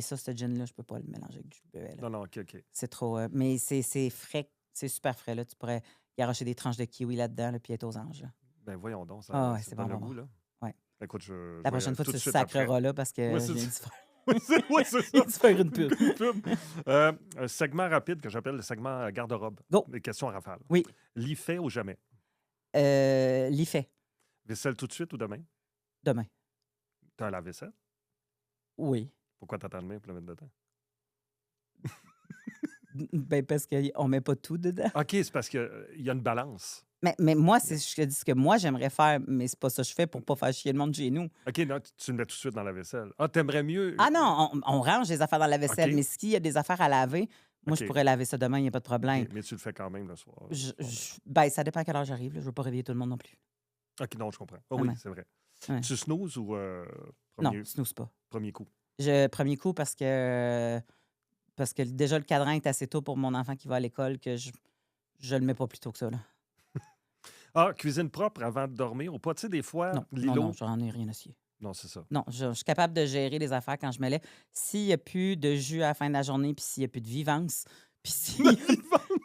[SPEAKER 2] ça, ce gin-là, je peux pas le mélanger avec du jus de bleuet. Là.
[SPEAKER 1] Non, non, OK, OK.
[SPEAKER 2] C'est trop. Mais c'est frais, c'est super frais. Là. Tu pourrais garocher des tranches de kiwi là-dedans, là, puis être aux anges. Là.
[SPEAKER 1] Ben voyons donc,
[SPEAKER 2] Ah ouais,
[SPEAKER 1] ça
[SPEAKER 2] c'est
[SPEAKER 1] donne
[SPEAKER 2] bon,
[SPEAKER 1] le
[SPEAKER 2] bon,
[SPEAKER 1] goût,
[SPEAKER 2] bon.
[SPEAKER 1] là.
[SPEAKER 2] Ouais.
[SPEAKER 1] Écoute, je
[SPEAKER 2] La
[SPEAKER 1] vais
[SPEAKER 2] prochaine fois,
[SPEAKER 1] tout
[SPEAKER 2] tu
[SPEAKER 1] de suite
[SPEAKER 2] sacreras
[SPEAKER 1] après.
[SPEAKER 2] là parce que
[SPEAKER 1] Oui,
[SPEAKER 2] je
[SPEAKER 1] c'est
[SPEAKER 2] viens
[SPEAKER 1] ça.
[SPEAKER 2] d'y
[SPEAKER 1] C'est
[SPEAKER 2] faire,
[SPEAKER 1] ça.
[SPEAKER 2] faire une pub.
[SPEAKER 1] Une pub. Un segment rapide que j'appelle le segment garde-robe.
[SPEAKER 2] Go.
[SPEAKER 1] Des questions à rafale.
[SPEAKER 2] Oui.
[SPEAKER 1] Lit fait ou jamais?
[SPEAKER 2] Lit fait,
[SPEAKER 1] Vaisselle tout de suite ou demain?
[SPEAKER 2] demain.
[SPEAKER 1] T'as un lave-vaisselle?
[SPEAKER 2] Oui.
[SPEAKER 1] Pourquoi t'attends demain pour le mettre dedans?
[SPEAKER 2] Ben, parce qu'on met pas tout dedans.
[SPEAKER 1] OK, c'est parce qu'il y a une balance.
[SPEAKER 2] Mais moi, je te dis ce que moi, j'aimerais faire, mais c'est pas ça que je fais pour pas faire chier le monde chez nous.
[SPEAKER 1] OK, non, tu le mets tout de suite dans la vaisselle. Ah, t'aimerais mieux...
[SPEAKER 2] Ah non, on range les affaires dans la vaisselle,
[SPEAKER 1] OK.
[SPEAKER 2] mais s'il y a des affaires à laver, moi,
[SPEAKER 1] OK.
[SPEAKER 2] je pourrais laver ça demain, il n'y a pas de problème.
[SPEAKER 1] OK, mais tu le fais quand même le soir.
[SPEAKER 2] Ben, ça dépend à quelle heure j'arrive. Là. Je veux pas réveiller tout le monde non plus.
[SPEAKER 1] OK, non, je comprends. Ah
[SPEAKER 2] Ah
[SPEAKER 1] oui,
[SPEAKER 2] ouais.
[SPEAKER 1] c'est vrai.
[SPEAKER 2] Ouais.
[SPEAKER 1] Tu snoozes ou
[SPEAKER 2] Non, snooze pas.
[SPEAKER 1] premier coup?
[SPEAKER 2] Premier coup parce que déjà le cadran est assez tôt pour mon enfant qui va à l'école que je le mets pas plus tôt que ça. Là.
[SPEAKER 1] Ah, cuisine propre avant de dormir ou pas? Tu sais, des fois,
[SPEAKER 2] Non,
[SPEAKER 1] Lilo...
[SPEAKER 2] j'en ai rien à cier.
[SPEAKER 1] Non, c'est ça.
[SPEAKER 2] Non, je suis capable de gérer les affaires quand je me lève. S'il n'y a plus de jus à la fin de la journée, puis s'il n'y a plus de vivance, puis si...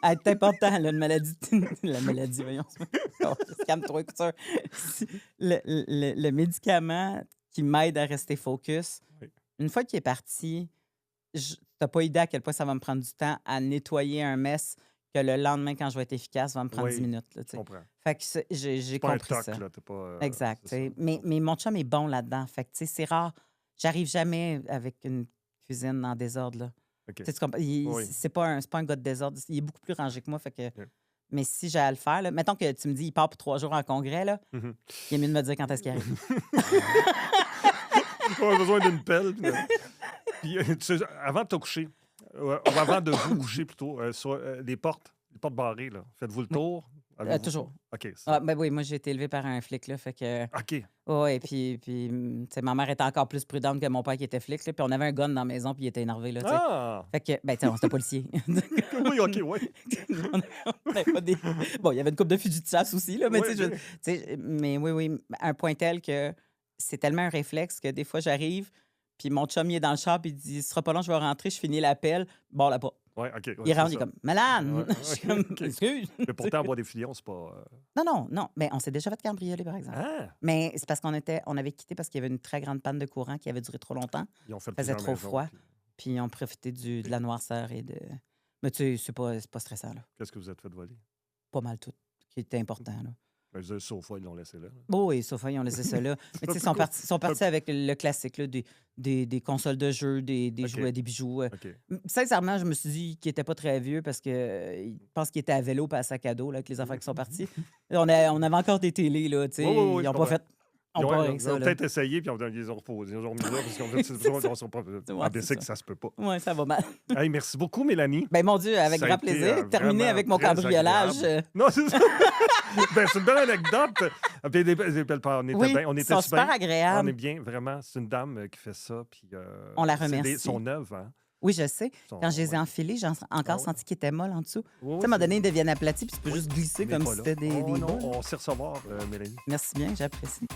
[SPEAKER 2] C'est important, là, une maladie... la maladie, voyons. Calme-toi, écoute ça. Le médicament qui m'aide à rester focus,
[SPEAKER 1] Oui.
[SPEAKER 2] une fois qu'il est parti, t'as pas idée à quel point ça va me prendre du temps à nettoyer un mess que le lendemain, quand je vais être efficace, va me prendre 10
[SPEAKER 1] Oui,
[SPEAKER 2] minutes. Là,
[SPEAKER 1] je comprends.
[SPEAKER 2] fait que j'ai
[SPEAKER 1] Pas un
[SPEAKER 2] compris
[SPEAKER 1] toc,
[SPEAKER 2] ça.
[SPEAKER 1] là. T'es pas...
[SPEAKER 2] Exact.
[SPEAKER 1] c'est ça.
[SPEAKER 2] Mais mon chum est bon là-dedans. Fait que, c'est rare. J'arrive jamais avec une cuisine en désordre. Là.
[SPEAKER 1] OK.
[SPEAKER 2] Tu comprends?
[SPEAKER 1] Oui.
[SPEAKER 2] C'est pas un gars de désordre. Il est beaucoup plus rangé que moi. Fait que...
[SPEAKER 1] OK.
[SPEAKER 2] Mais si j'ai à le faire, là, mettons que tu me dis il part pour 3 jours en congrès, là,
[SPEAKER 1] Mhm.
[SPEAKER 2] il est mieux de me dire quand est-ce qu'il arrive.
[SPEAKER 1] On a besoin d'une pelle. Puis, tu sais, avant de te coucher, ou avant de vous coucher plutôt, sur les portes barrées, là, faites-vous le tour? Avez-vous-
[SPEAKER 2] toujours.
[SPEAKER 1] OK.
[SPEAKER 2] Ben oui, moi, j'ai été élevé par un flic. Là, fait que...
[SPEAKER 1] OK.
[SPEAKER 2] Oui, puis tu sais, ma mère était encore plus prudente que mon père qui était flic. Là, puis on avait un gun dans la maison, puis il était énervé. Là, tu sais.
[SPEAKER 1] Ah!
[SPEAKER 2] Fait que, ben, tu sais, on était policier.
[SPEAKER 1] Oui, OK, oui.
[SPEAKER 2] On avait pas des... Bon, il y avait une couple de fusils de chasse aussi, là, mais
[SPEAKER 1] Ouais,
[SPEAKER 2] tu sais, tu sais, mais oui, un point tel que c'est tellement un réflexe que des fois, j'arrive, puis mon chum, il est dans le char, puis il dit « Ce sera pas long, je vais rentrer, je finis l'appel. » Bon, là, pas.
[SPEAKER 1] Oui, OK. Ouais,
[SPEAKER 2] Il rentre,
[SPEAKER 1] c'est
[SPEAKER 2] il est
[SPEAKER 1] ça.
[SPEAKER 2] comme « Malade!
[SPEAKER 1] Ouais,
[SPEAKER 2] Je suis comme
[SPEAKER 1] OK.
[SPEAKER 2] Excuse!
[SPEAKER 1] Mais pourtant, avoir des filions, c'est pas...
[SPEAKER 2] Non, mais on s'est déjà fait cambrioler, par exemple.
[SPEAKER 1] Ah!
[SPEAKER 2] Mais c'est parce qu'on avait quitté parce qu'il y avait une très grande panne de courant qui avait duré trop longtemps.
[SPEAKER 1] Ils ont fait
[SPEAKER 2] Il faisait
[SPEAKER 1] plusieurs
[SPEAKER 2] trop
[SPEAKER 1] maisons,
[SPEAKER 2] froid.
[SPEAKER 1] puis-
[SPEAKER 2] Puis on profitait de la noirceur et de... Mais tu sais, c'est pas stressant, là.
[SPEAKER 1] Qu'est-ce que vous êtes fait voler?
[SPEAKER 2] Pas mal tout, qui était important, là.
[SPEAKER 1] Ben, le sofa, ils l'ont laissé là.
[SPEAKER 2] Oh oui, sauf ils ont laissé ça là. Mais tu sais, ils sont partis avec le classique, là, des consoles de jeux, des
[SPEAKER 1] OK.
[SPEAKER 2] jouets, des bijoux.
[SPEAKER 1] OK.
[SPEAKER 2] Sincèrement, je me suis dit qu'il n'était pas très vieux parce que je pense qu'il était à vélo pas à sac à dos là, avec les affaires qui sont partis. On avait encore des télés, là, tu sais.
[SPEAKER 1] Oui, oui, oui,
[SPEAKER 2] ils
[SPEAKER 1] je
[SPEAKER 2] n'ont pas
[SPEAKER 1] comprends.
[SPEAKER 2] fait. On part avec
[SPEAKER 1] Ils
[SPEAKER 2] ça,
[SPEAKER 1] ont
[SPEAKER 2] là.
[SPEAKER 1] peut-être essayé, puis ils ont reposé. Ils ont remis là, parce qu'ils ont fait ils sont pas
[SPEAKER 2] Ouais,
[SPEAKER 1] en
[SPEAKER 2] c'est
[SPEAKER 1] bicycle,
[SPEAKER 2] ça.
[SPEAKER 1] ça se peut pas.
[SPEAKER 2] Oui, ça va mal.
[SPEAKER 1] Hey, merci beaucoup, Mélanie.
[SPEAKER 2] Ben mon Dieu, avec
[SPEAKER 1] Ça a
[SPEAKER 2] grand
[SPEAKER 1] été,
[SPEAKER 2] plaisir. Terminé
[SPEAKER 1] vraiment
[SPEAKER 2] avec mon
[SPEAKER 1] très
[SPEAKER 2] cambriolage.
[SPEAKER 1] agréable. Non, c'est ça. Ben, c'est une belle anecdote. Puis on était
[SPEAKER 2] Oui,
[SPEAKER 1] bien. On
[SPEAKER 2] ils
[SPEAKER 1] était
[SPEAKER 2] sont
[SPEAKER 1] super.
[SPEAKER 2] super agréables.
[SPEAKER 1] On est bien, vraiment. C'est une dame qui fait ça. Puis,
[SPEAKER 2] On la
[SPEAKER 1] c'est
[SPEAKER 2] remercie.
[SPEAKER 1] son neuve, hein.
[SPEAKER 2] Oui, je sais. Quand je les ai
[SPEAKER 1] ouais.
[SPEAKER 2] enfilés, j'ai encore
[SPEAKER 1] Ah ouais.
[SPEAKER 2] senti qu'ils étaient molles en dessous.
[SPEAKER 1] Oui,
[SPEAKER 2] Tu sais, à un moment donné, ils deviennent aplatis, puis tu peux
[SPEAKER 1] Oui,
[SPEAKER 2] juste glisser
[SPEAKER 1] mais
[SPEAKER 2] comme
[SPEAKER 1] pas
[SPEAKER 2] si
[SPEAKER 1] là.
[SPEAKER 2] c'était des
[SPEAKER 1] Oh, non,
[SPEAKER 2] boules.
[SPEAKER 1] on sait recevoir, Mélanie.
[SPEAKER 2] Merci bien, j'apprécie.